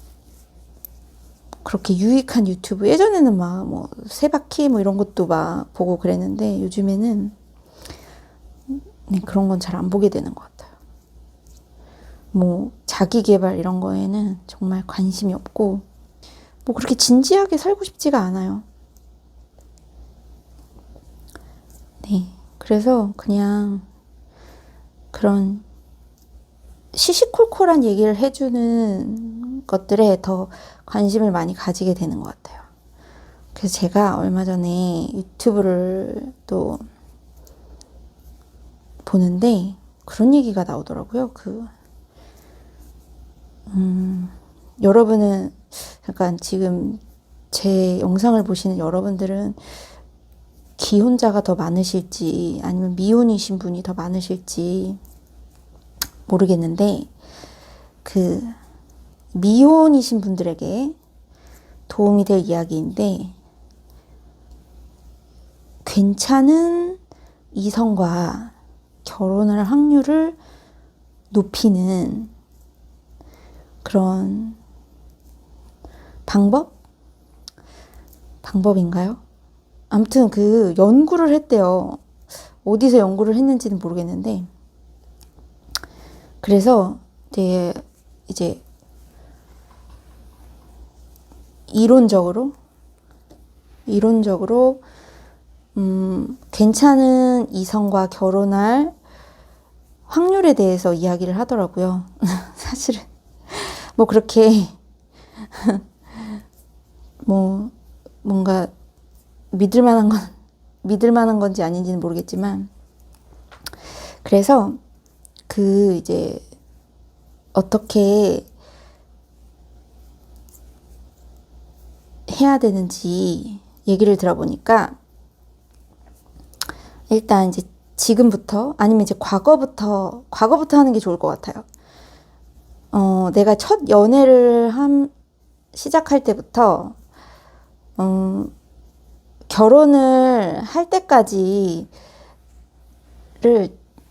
A: 그렇게 유익한 유튜브 예전에는 막 뭐 세바퀴 뭐 이런 것도 막 보고 그랬는데 요즘에는 그런 건 잘 안 보게 되는 것 같아요. 뭐 자기 개발 이런 거에는 정말 관심이 없고 뭐 그렇게 진지하게 살고 싶지가 않아요. 네. 그래서 그냥 그런 시시콜콜한 얘기를 해주는 것들에 더 관심을 많이 가지게 되는 것 같아요. 그래서 제가 얼마 전에 유튜브를 또 보는데 그런 얘기가 나오더라고요. 여러분은 잠깐 지금 제 영상을 보시는 여러분들은 기혼자가 더 많으실지 아니면 미혼이신 분이 더 많으실지 모르겠는데 미혼이신 분들에게 도움이 될 이야기인데 괜찮은 이성과 결혼할 확률을 높이는 그런 방법인가요? 아무튼 연구를 했대요. 어디서 연구를 했는지는 모르겠는데 그래서 이제 이론적으로 괜찮은 이성과 결혼할 확률에 대해서 이야기를 하더라고요. 사실은 뭐 그렇게 뭐 뭔가 믿을 만한 건지 아닌지는 모르겠지만 그래서 이제 어떻게 해야 되는지 얘기를 들어보니까 일단 이제 지금부터 아니면 이제 과거부터 하는 게 좋을 것 같아요. 내가 첫 연애를 시작할 때부터 결혼을 할 때까지를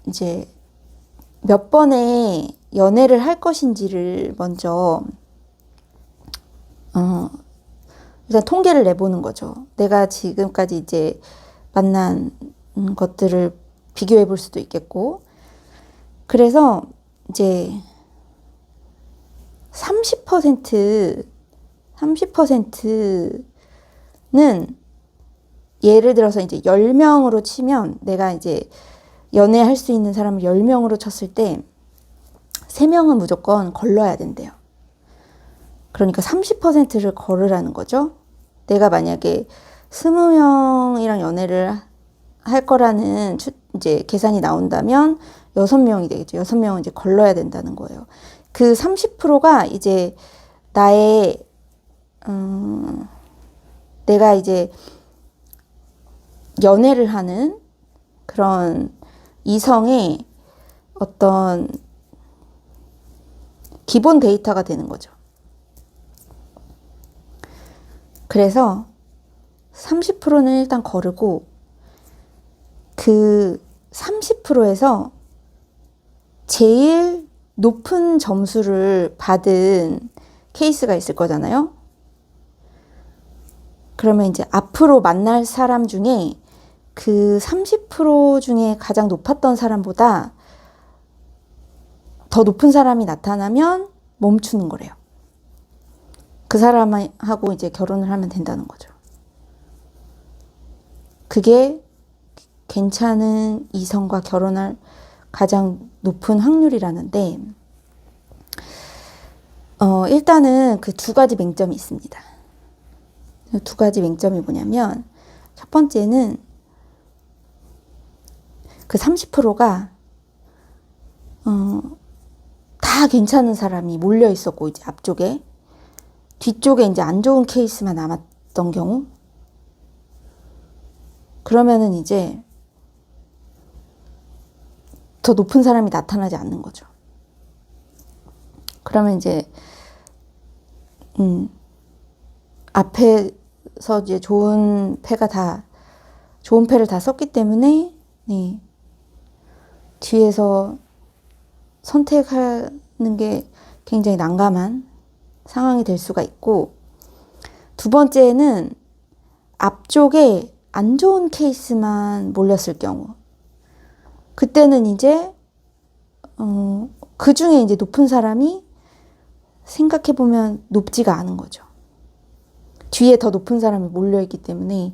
A: 이제 몇 번의 연애를 할 것인지를 먼저 일단 통계를 내보는 거죠. 내가 지금까지 이제 만난 것들을 비교해 볼 수도 있겠고. 그래서 이제 30%는 예를 들어서 이제 10명으로 치면 내가 이제 연애할 수 있는 사람을 10명으로 쳤을 때 3명은 무조건 걸러야 된대요. 그러니까 30%를 걸으라는 거죠. 내가 만약에 20명이랑 연애를 할 거라는 이제 계산이 나온다면 6명이 되겠죠. 6명은 이제 걸러야 된다는 거예요. 그 30%가 이제 나의 내가 이제 연애를 하는 그런 이성의 어떤 기본 데이터가 되는 거죠. 그래서 30%는 일단 거르고 그 30%에서 제일 높은 점수를 받은 케이스가 있을 거잖아요. 그러면 이제 앞으로 만날 사람 중에 그 30% 중에 가장 높았던 사람보다 더 높은 사람이 나타나면 멈추는 거래요. 그 사람하고 이제 결혼을 하면 된다는 거죠. 그게 괜찮은 이성과 결혼할 가장 높은 확률이라는데, 일단은 그 2가지 맹점이 있습니다. 2가지 맹점이 뭐냐면, 첫 번째는 그 30%가 다 괜찮은 사람이 몰려 있었고, 이제 앞쪽에 뒤쪽에 이제 안 좋은 케이스만 남았던 경우, 그러면은 이제 더 높은 사람이 나타나지 않는 거죠. 그러면 이제 앞에서 이제 좋은 패를 다 썼기 때문에 네, 뒤에서 선택하는 게 굉장히 난감한 상황이 될 수가 있고, 2번째는 앞쪽에 안 좋은 케이스만 몰렸을 경우, 그때는 이제 그 중에 이제 높은 사람이 생각해보면 높지가 않은 거죠. 뒤에 더 높은 사람이 몰려있기 때문에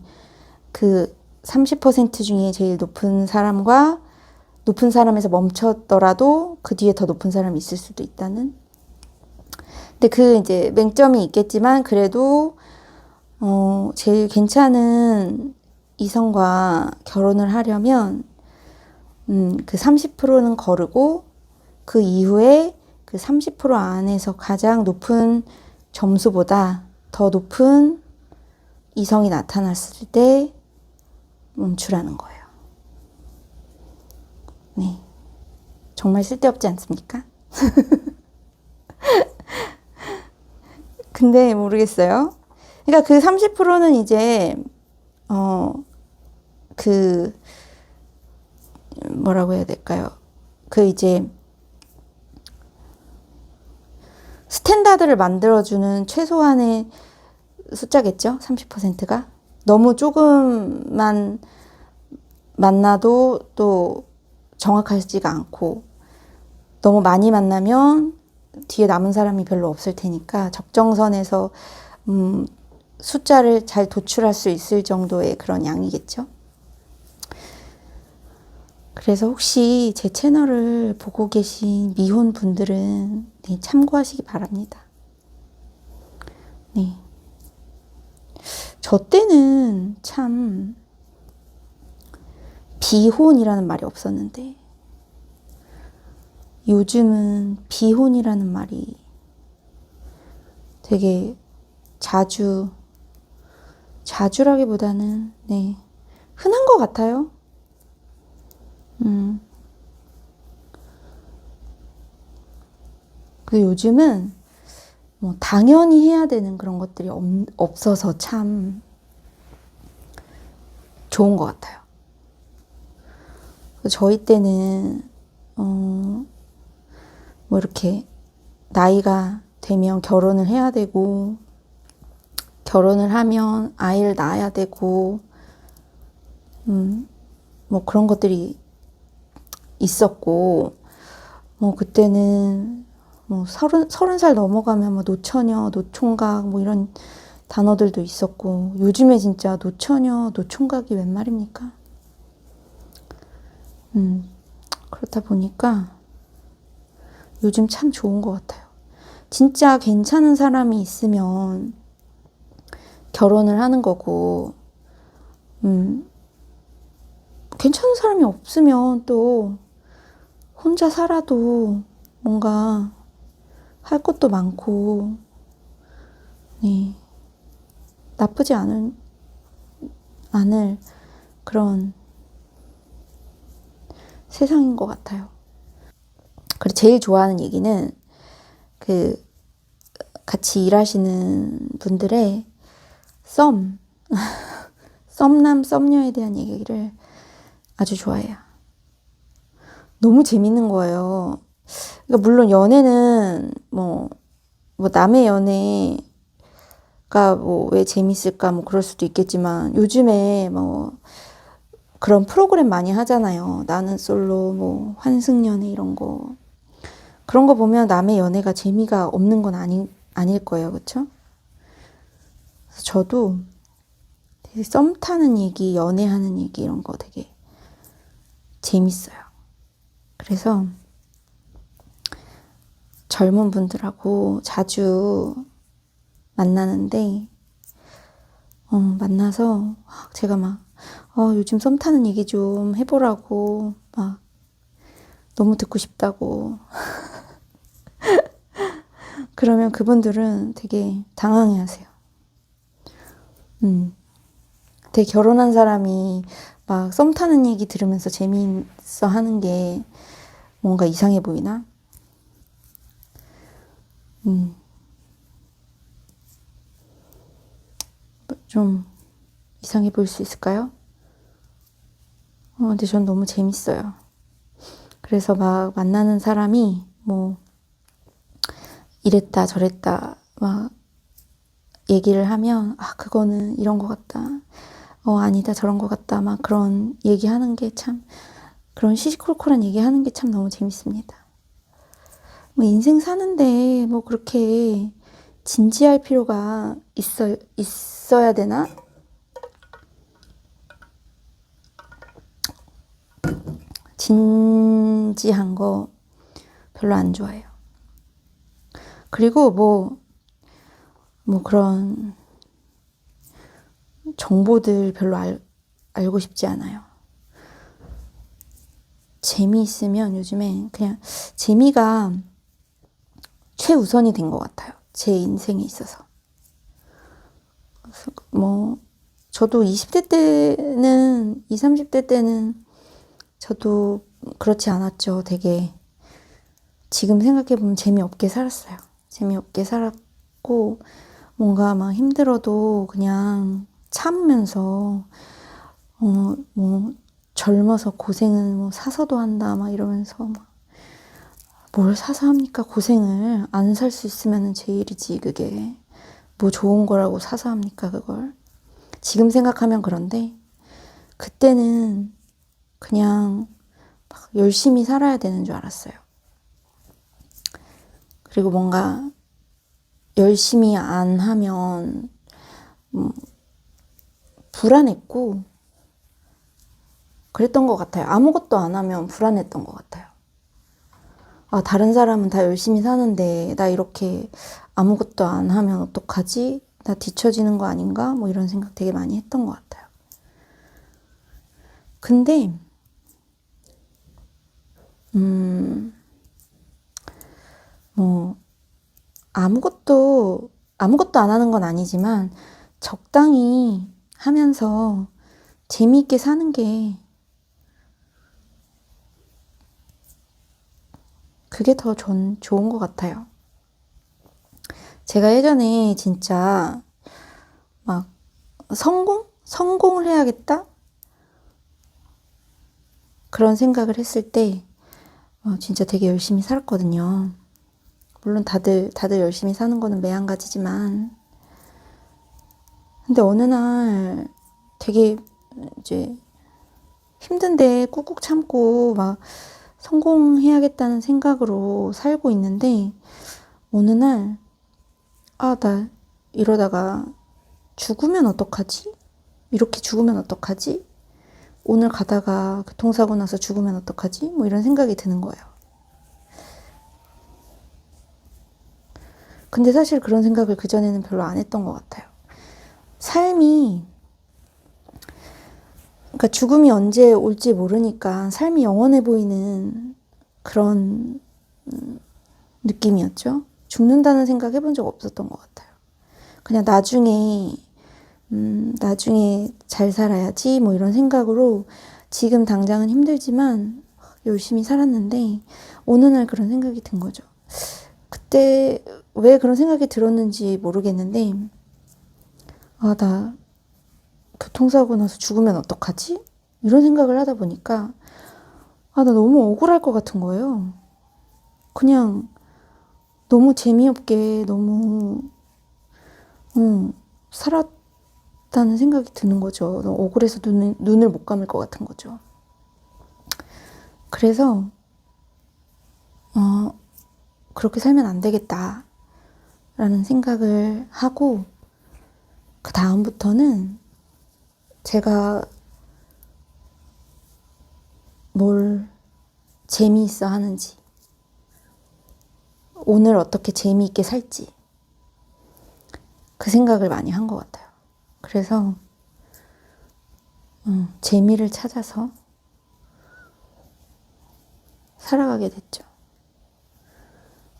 A: 그 30% 중에 제일 높은 사람과 높은 사람에서 멈췄더라도 그 뒤에 더 높은 사람이 있을 수도 있다는. 근데 그 이제 맹점이 있겠지만 그래도 제일 괜찮은 이성과 결혼을 하려면 그 30%는 거르고 그 이후에 그 30% 안에서 가장 높은 점수보다 더 높은 이성이 나타났을 때 멈추라는 거예요. 네, 정말 쓸데없지 않습니까? 근데 모르겠어요. 그러니까 그 30%는 이제 그 뭐라고 해야 될까요? 그 이제 스탠다드를 만들어주는 최소한의 숫자겠죠? 30%가. 너무 조금만 만나도 또 정확하지가 않고, 너무 많이 만나면 뒤에 남은 사람이 별로 없을 테니까 적정선에서 숫자를 잘 도출할 수 있을 정도의 그런 양이겠죠. 그래서 혹시 제 채널을 보고 계신 미혼 분들은 네, 참고하시기 바랍니다. 네. 저 때는 참 비혼이라는 말이 없었는데 요즘은 비혼이라는 말이 되게 자주라기보다는 네, 흔한 것 같아요. 그 요즘은 뭐 당연히 해야 되는 그런 것들이 없어서 참 좋은 것 같아요. 저희 때는 뭐 이렇게 나이가 되면 결혼을 해야 되고 결혼을 하면 아이를 낳아야 되고, 뭐 그런 것들이 있었고, 뭐 그때는 뭐 30살 넘어가면 뭐 노처녀, 노총각 뭐 이런 단어들도 있었고, 요즘에 진짜 노처녀, 노총각이 웬 말입니까? 그렇다 보니까 요즘 참 좋은 것 같아요. 진짜 괜찮은 사람이 있으면 결혼을 하는 거고, 괜찮은 사람이 없으면 또 혼자 살아도 뭔가 할 것도 많고, 네, 나쁘지 않을 그런 세상인 것 같아요. 그리고 제일 좋아하는 얘기는 그 같이 일하시는 분들의 썸남, 썸녀에 대한 얘기를 아주 좋아해요. 너무 재밌는 거예요. 그러니까 물론 연애는 뭐 남의 연애가 뭐 왜 재밌을까 뭐 그럴 수도 있겠지만 요즘에 뭐 그런 프로그램 많이 하잖아요. 나는 솔로 뭐 환승연애 이런 거. 그런 거 보면 남의 연애가 재미가 없는 건 아닐 거예요. 그렇죠? 저도 되게 썸 타는 얘기, 연애하는 얘기 이런 거 되게 재밌어요. 그래서 젊은 분들하고 자주 만나는데 만나서 제가 막 요즘 썸 타는 얘기 좀 해보라고 막 너무 듣고 싶다고 그러면 그분들은 되게 당황해 하세요. 되게 결혼한 사람이 막 썸 타는 얘기 들으면서 재미있어 하는 게 뭔가 이상해 보이나? 좀 이상해 보일 수 있을까요? 근데 전 너무 재밌어요. 그래서 막 만나는 사람이 뭐 이랬다 저랬다 막 얘기를 하면 그거는 이런 것 같다. 아니다 저런 것 같다. 막 그런 얘기하는 게 참 그런 시시콜콜한 얘기하는 게 참 너무 재밌습니다. 뭐 인생 사는데 뭐 그렇게 진지할 필요가 있어야 되나? 진지한 거 별로 안 좋아해요. 그리고 뭐 그런 정보들 별로 알고 싶지 않아요. 재미있으면 요즘에 그냥 재미가 최우선이 된 것 같아요. 제 인생에 있어서. 그래서 뭐 저도 20대 때는 20, 30대 때는 저도 그렇지 않았죠. 되게 지금 생각해보면 재미없게 살았어요. 재미없게 살았고 뭔가 막 힘들어도 그냥 참으면서 뭐 젊어서 고생은 뭐 사서도 한다 막 이러면서 막 뭘 사서 합니까? 고생을 안 살 수 있으면 제일이지. 그게 뭐 좋은 거라고 사서 합니까? 그걸 지금 생각하면 그런데 그때는 그냥 막 열심히 살아야 되는 줄 알았어요. 그리고 뭔가 열심히 안 하면 불안했고 그랬던 것 같아요. 아무것도 안 하면 불안했던 것 같아요. 다른 사람은 다 열심히 사는데 나 이렇게 아무것도 안 하면 어떡하지? 나 뒤처지는 거 아닌가? 뭐 이런 생각 되게 많이 했던 것 같아요. 근데 뭐 아무것도 안 하는 건 아니지만 적당히 하면서 재미있게 사는 게 그게 더 좋은 것 같아요. 제가 예전에 진짜 막 성공을 해야겠다? 그런 생각을 했을 때 진짜 되게 열심히 살았거든요. 물론 다들 열심히 사는 거는 매한가지지만 근데 어느 날 되게 이제 힘든데 꾹꾹 참고 막 성공해야겠다는 생각으로 살고 있는데 어느 날 나 이러다가 죽으면 어떡하지? 이렇게 죽으면 어떡하지? 오늘 가다가 교통사고 나서 죽으면 어떡하지? 뭐 이런 생각이 드는 거예요. 근데 사실 그런 생각을 그전에는 별로 안 했던 것 같아요. 삶이, 그러니까 죽음이 언제 올지 모르니까 삶이 영원해 보이는 그런 느낌이었죠. 죽는다는 생각 해본 적 없었던 것 같아요. 그냥 나중에 잘 살아야지 뭐 이런 생각으로 지금 당장은 힘들지만 열심히 살았는데 어느 날 그런 생각이 든 거죠. 그때 왜 그런 생각이 들었는지 모르겠는데 나 교통사고 나서 죽으면 어떡하지? 이런 생각을 하다 보니까 나 너무 억울할 것 같은 거예요. 그냥 너무 재미없게 너무 살았다는 생각이 드는 거죠. 너무 억울해서 눈을 못 감을 것 같은 거죠. 그래서 그렇게 살면 안 되겠다라는 생각을 하고 그 다음부터는 제가 뭘 재미있어 하는지, 오늘 어떻게 재미있게 살지, 그 생각을 많이 한 것 같아요. 그래서 재미를 찾아서 살아가게 됐죠.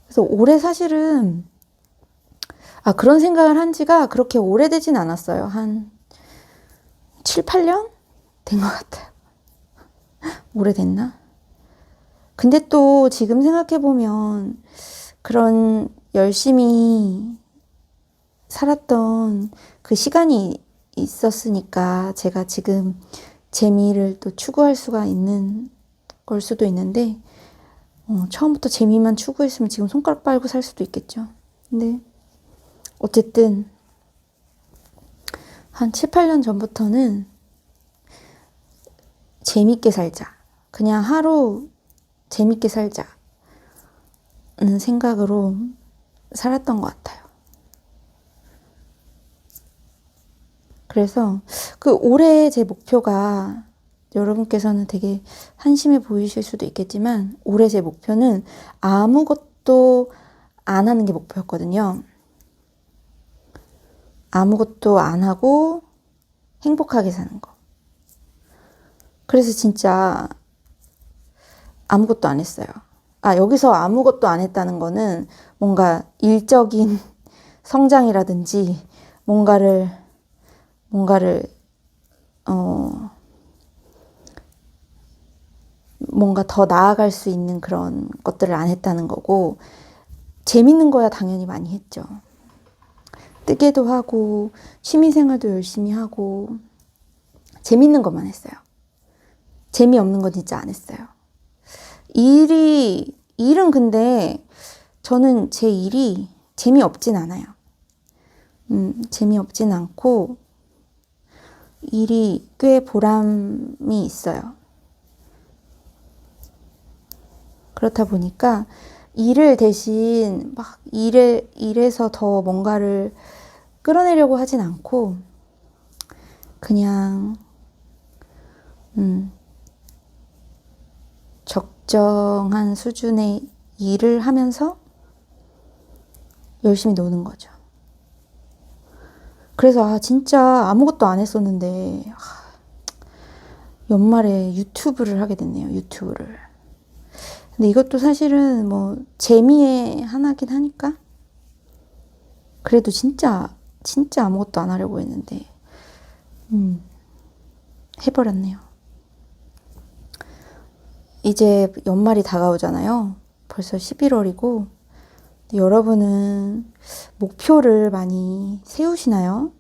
A: 그래서 올해 사실은 그런 생각을 한 지가 그렇게 오래되진 않았어요. 한 7, 8년 된 것 같아요. 오래됐나? 근데 또 지금 생각해보면 그런 열심히 살았던 그 시간이 있었으니까 제가 지금 재미를 또 추구할 수가 있는 걸 수도 있는데 처음부터 재미만 추구했으면 지금 손가락 빨고 살 수도 있겠죠. 근데 어쨌든 한 7, 8년 전부터는 재밌게 살자. 그냥 하루 재밌게 살자는 생각으로 살았던 것 같아요. 그래서 그 올해 제 목표가 여러분께서는 되게 한심해 보이실 수도 있겠지만 올해 제 목표는 아무것도 안 하는 게 목표였거든요. 아무것도 안 하고 행복하게 사는 거. 그래서 진짜 아무것도 안 했어요. 여기서 아무것도 안 했다는 거는 뭔가 일적인 성장이라든지 뭔가 더 나아갈 수 있는 그런 것들을 안 했다는 거고, 재밌는 거야 당연히 많이 했죠. 뜨개도 하고 취미생활도 열심히 하고 재밌는 것만 했어요. 재미없는 건 진짜 안 했어요. 일은 근데 저는 제 일이 재미없진 않아요. 재미없진 않고 일이 꽤 보람이 있어요. 그렇다 보니까 일을 대신 막 일에서 더 뭔가를 끌어내려고 하진 않고 그냥 적정한 수준의 일을 하면서 열심히 노는 거죠. 그래서 진짜 아무것도 안 했었는데 연말에 유튜브를 하게 됐네요. 유튜브를. 근데 이것도 사실은 뭐 재미의 하나긴 하니까 그래도 진짜 아무것도 안 하려고 했는데 해버렸네요. 이제 연말이 다가오잖아요. 벌써 11월이고 여러분은 목표를 많이 세우시나요?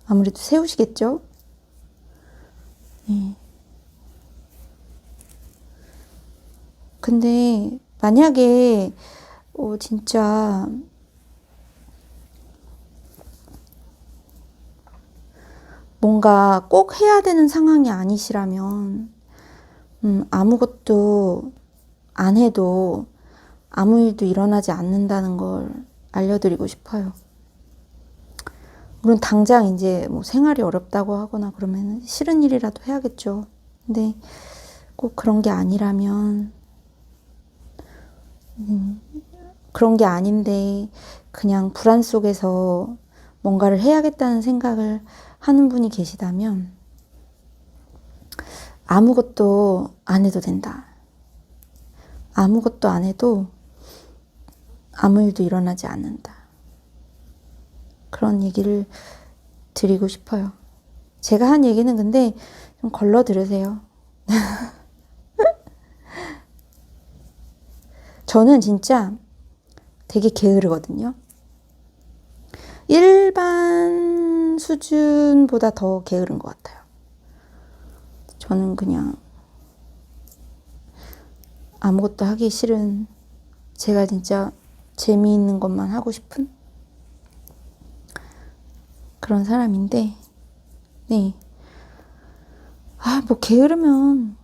A: 아무래도 세우시겠죠? 네. 근데 만약에 진짜 뭔가 꼭 해야 되는 상황이 아니시라면 아무것도 안 해도 아무 일도 일어나지 않는다는 걸 알려드리고 싶어요. 물론 당장 이제 뭐 생활이 어렵다고 하거나 그러면 싫은 일이라도 해야겠죠. 근데 꼭 그런 게 아니라면 그런 게 아닌데 그냥 불안 속에서 뭔가를 해야겠다는 생각을 하는 분이 계시다면 아무것도 안 해도 된다. 아무것도 안 해도 아무 일도 일어나지 않는다. 그런 얘기를 드리고 싶어요. 제가 한 얘기는 근데 좀 걸러 들으세요. 저는 진짜 되게 게으르거든요. 일반 수준보다 더 게으른 것 같아요. 저는 그냥 아무것도 하기 싫은, 제가 진짜 재미있는 것만 하고 싶은 그런 사람인데, 네. 뭐 게으르면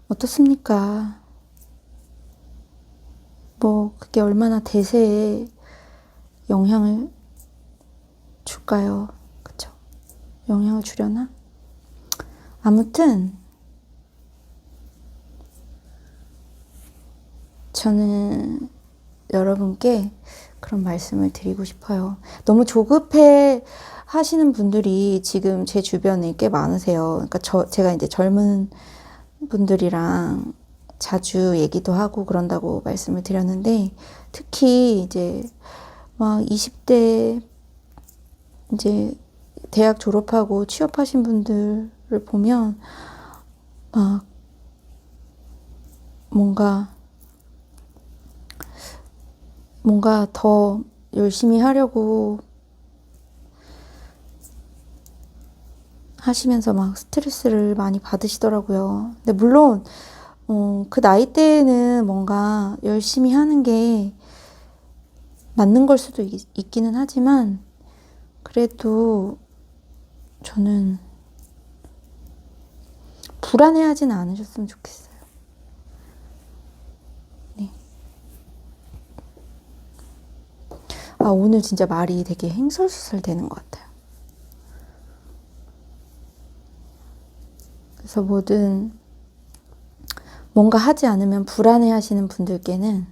A: 어떻습니까? 뭐 그게 얼마나 대세에 영향을 줄까요? 그쵸? 영향을 주려나? 아무튼 저는 여러분께 그런 말씀을 드리고 싶어요. 너무 조급해 하시는 분들이 지금 제 주변에 꽤 많으세요. 그러니까 제가 이제 젊은 분들이랑 자주 얘기도 하고 그런다고 말씀을 드렸는데, 특히 이제 막 20대 이제 대학 졸업하고 취업하신 분들을 보면 막 뭔가 더 열심히 하려고 하시면서 막 스트레스를 많이 받으시더라고요. 근데 물론 그 나이 때에는 뭔가 열심히 하는 게 맞는 걸 수도 있기는 하지만, 그래도 저는 불안해하지는 않으셨으면 좋겠어요. 네. 오늘 진짜 말이 되게 횡설수설 되는 것 같아요. 그래서 뭔가 하지 않으면 불안해 하시는 분들께는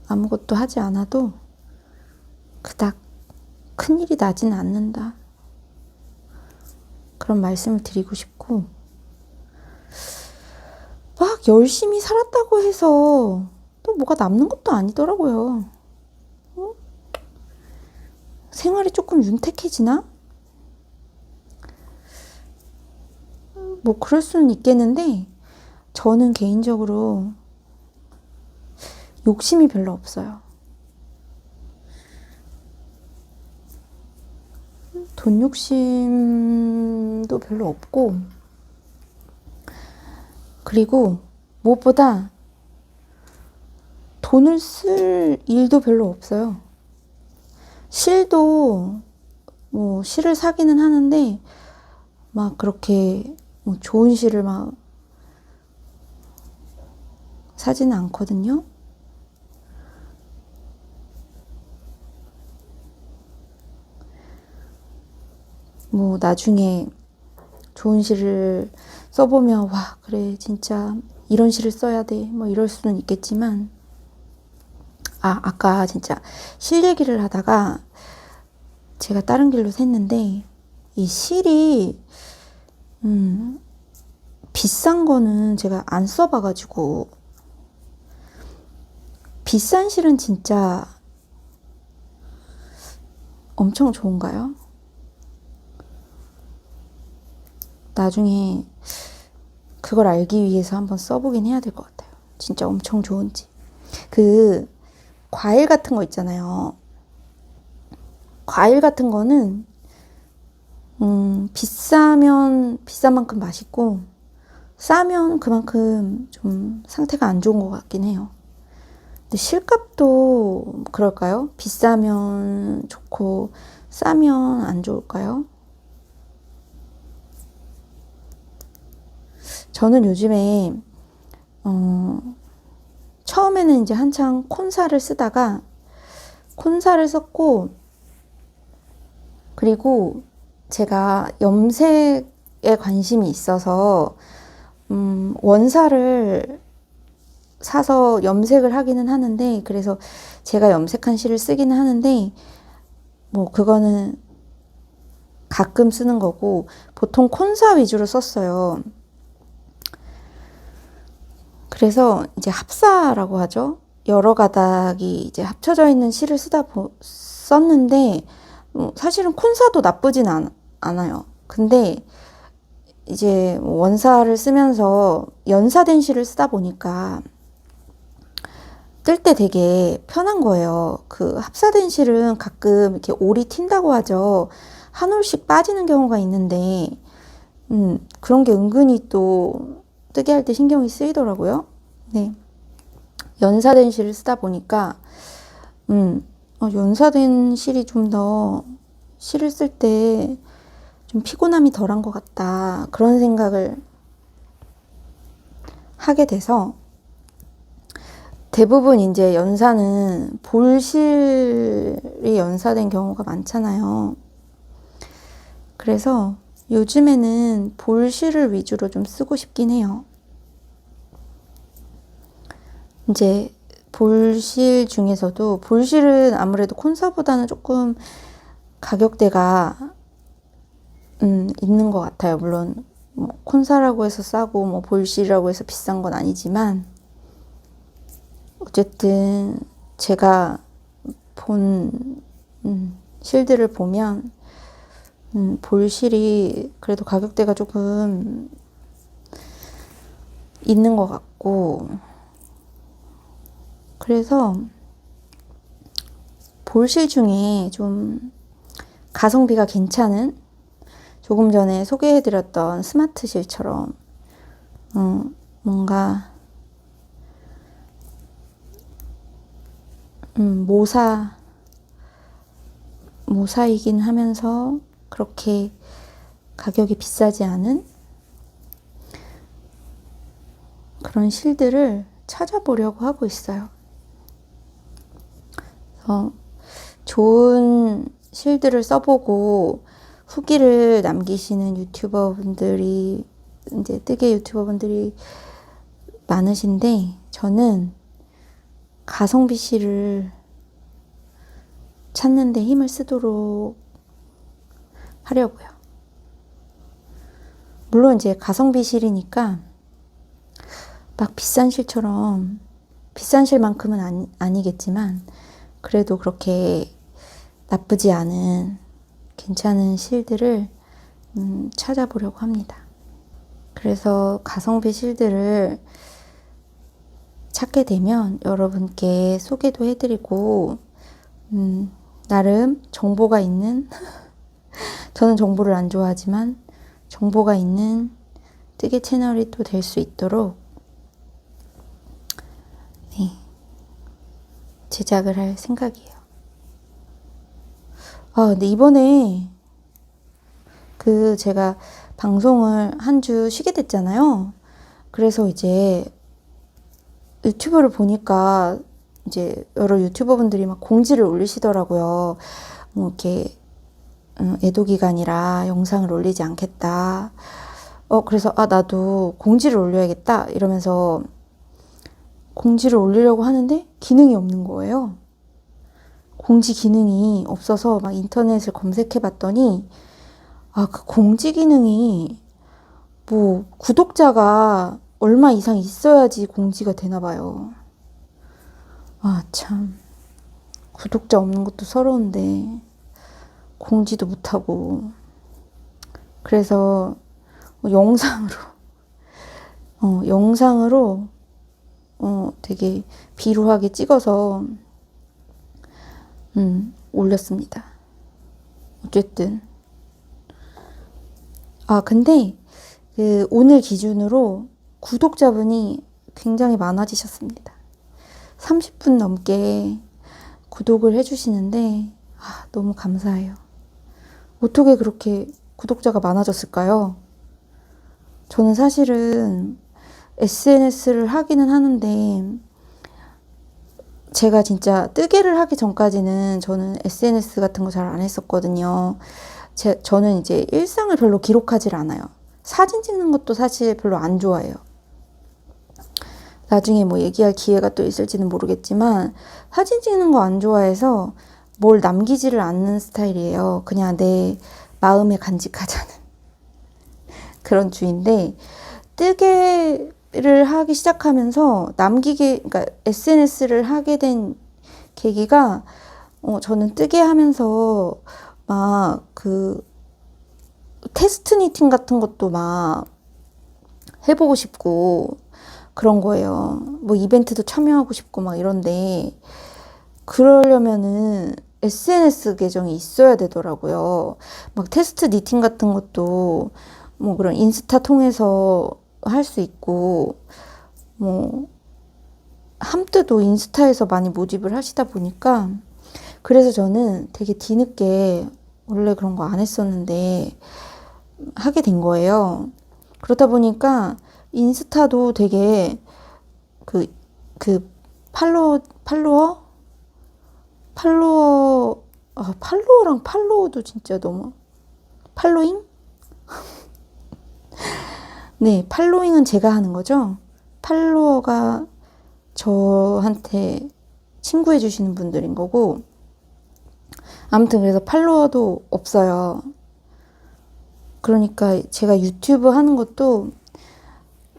A: 아무것도 하지 않아도 그닥 큰일이 나진 않는다. 그런 말씀을 드리고 싶고, 막 열심히 살았다고 해서 또 뭐가 남는 것도 아니더라고요. 생활이 조금 윤택해지나? 뭐 그럴 수는 있겠는데, 저는 개인적으로 욕심이 별로 없어요. 돈 욕심도 별로 없고, 그리고 무엇보다 돈을 쓸 일도 별로 없어요. 실도 뭐 실을 사기는 하는데 막 그렇게 뭐 좋은 실을 막 사지는 않거든요. 뭐 나중에 좋은 시를 써보면 와 그래 진짜 이런 시를 써야 돼 뭐 이럴 수는 있겠지만, 아까 진짜 실 얘기를 하다가 제가 다른 길로 샜는데, 이 실이 비싼 거는 제가 안 써봐가지고, 비싼 실은 진짜 엄청 좋은가요? 나중에 그걸 알기 위해서 한번 써보긴 해야 될 것 같아요. 진짜 엄청 좋은지. 그 과일 같은 거 있잖아요. 과일 같은 거는 비싸면 비싼 만큼 맛있고 싸면 그만큼 좀 상태가 안 좋은 것 같긴 해요. 근데 실값도 그럴까요? 비싸면 좋고 싸면 안 좋을까요? 저는 요즘에 처음에는 이제 한창 콘사를 쓰다가 콘사를 썼고, 그리고 제가 염색에 관심이 있어서 원사를 사서 염색을 하기는 하는데, 그래서 제가 염색한 실을 쓰기는 하는데, 뭐 그거는 가끔 쓰는 거고, 보통 콘사 위주로 썼어요. 그래서 이제 합사라고 하죠. 여러 가닥이 이제 합쳐져 있는 실을 썼는데, 사실은 콘사도 나쁘진 않아요. 근데 이제 원사를 쓰면서 연사된 실을 쓰다 보니까 뜰 때 되게 편한 거예요. 그 합사된 실은 가끔 이렇게 올이 튄다고 하죠. 한 올씩 빠지는 경우가 있는데, 그런 게 은근히 또 뜨게 할 때 신경이 쓰이더라고요. 네. 연사된 실을 쓰다 보니까, 연사된 실이 좀 더 실을 쓸 때 좀 피곤함이 덜한 것 같다. 그런 생각을 하게 돼서, 대부분 이제 연사는 볼실이 연사된 경우가 많잖아요. 그래서 요즘에는 볼실을 위주로 좀 쓰고 싶긴 해요. 이제 볼실 중에서도 볼실은 아무래도 콘사보다는 조금 가격대가 있는 것 같아요. 물론 뭐 콘사라고 해서 싸고 뭐 볼실이라고 해서 비싼 건 아니지만, 어쨌든 제가 본 실들을 보면 볼실이 그래도 가격대가 조금 있는 것 같고, 그래서 볼실 중에 좀 가성비가 괜찮은, 조금 전에 소개해드렸던 스마트실처럼 뭔가 모사이긴 하면서 그렇게 가격이 비싸지 않은 그런 실들을 찾아보려고 하고 있어요. 그래서 좋은 실들을 써보고 후기를 남기시는 유튜버분들이, 이제 뜨개 유튜버분들이 많으신데, 저는 가성비 실을 찾는 데 힘을 쓰도록 하려고요. 물론 이제 가성비 실이니까 막 비싼 실처럼, 비싼 실만큼은 아니겠지만 그래도 그렇게 나쁘지 않은 괜찮은 실들을 찾아보려고 합니다. 그래서 가성비 실들을 찾게 되면 여러분께 소개도 해드리고, 나름 정보가 있는 저는 정보를 안 좋아하지만 정보가 있는 뜨개 채널이 또 될 수 있도록 제작을 할 생각이에요. 근데 이번에 제가 방송을 한 주 쉬게 됐잖아요. 그래서 이제 유튜브를 보니까 이제 여러 유튜버분들이 막 공지를 올리시더라고요. 뭐 이렇게 애도 기간이라 영상을 올리지 않겠다. 그래서 나도 공지를 올려야겠다 이러면서 공지를 올리려고 하는데 기능이 없는 거예요. 공지 기능이 없어서 막 인터넷을 검색해 봤더니, 그 공지 기능이 뭐 구독자가 얼마 이상 있어야지 공지가 되나 봐요. 참. 구독자 없는 것도 서러운데 공지도 못하고. 그래서 영상으로 되게 비루하게 찍어서 올렸습니다. 어쨌든 근데 오늘 기준으로 구독자분이 굉장히 많아지셨습니다. 30분 넘게 구독을 해주시는데 너무 감사해요. 어떻게 그렇게 구독자가 많아졌을까요? 저는 사실은 SNS를 하기는 하는데 제가 진짜 뜨개를 하기 전까지는 저는 SNS 같은 거 잘 안 했었거든요. 저는 이제 일상을 별로 기록하질 않아요. 사진 찍는 것도 사실 별로 안 좋아해요. 나중에 뭐 얘기할 기회가 또 있을지는 모르겠지만 사진 찍는 거 안 좋아해서 뭘 남기지를 않는 스타일이에요. 그냥 내 마음에 간직하자는 그런 주인데 뜨개를 하기 시작하면서 그러니까 SNS를 하게 된 계기가 저는 뜨개 하면서 막 그 테스트 니팅 같은 것도 막 해보고 싶고 그런 거예요. 뭐 이벤트도 참여하고 싶고 막 이런데 그러려면은 SNS 계정이 있어야 되더라고요. 막 테스트 니팅 같은 것도 뭐 그런 인스타 통해서 할 수 있고 뭐 함뜨도 인스타에서 많이 모집을 하시다 보니까 그래서 저는 되게 뒤늦게 원래 그런 거 안 했었는데 하게 된 거예요. 그러다 보니까 인스타도 되게 그 팔로워랑 팔로우도 진짜 너무 팔로잉? 네, 팔로잉은 제가 하는 거죠. 팔로워가 저한테 친구해 주시는 분들인 거고 아무튼 그래서 팔로워도 없어요. 그러니까 제가 유튜브 하는 것도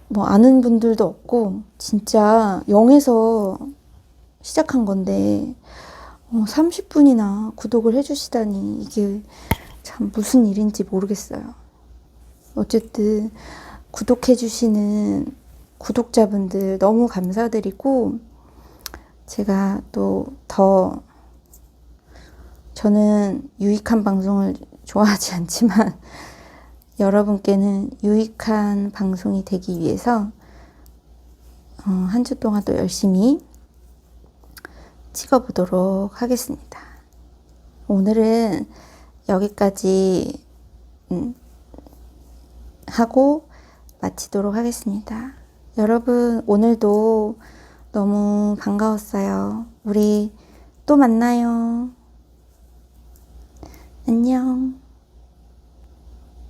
A: 뭐 아는 분들도 없고 진짜 0에서 시작한 건데 30분이나 구독을 해주시다니 이게 참 무슨 일인지 모르겠어요. 어쨌든 구독해주시는 구독자분들 너무 감사드리고 제가 또 더 저는 유익한 방송을 좋아하지 않지만 여러분께는 유익한 방송이 되기 위해서 한 주 동안 또 열심히 찍어보도록 하겠습니다. 오늘은 여기까지 하고 마치도록 하겠습니다. 여러분 오늘도 너무 반가웠어요. 우리 또 만나요. 안녕.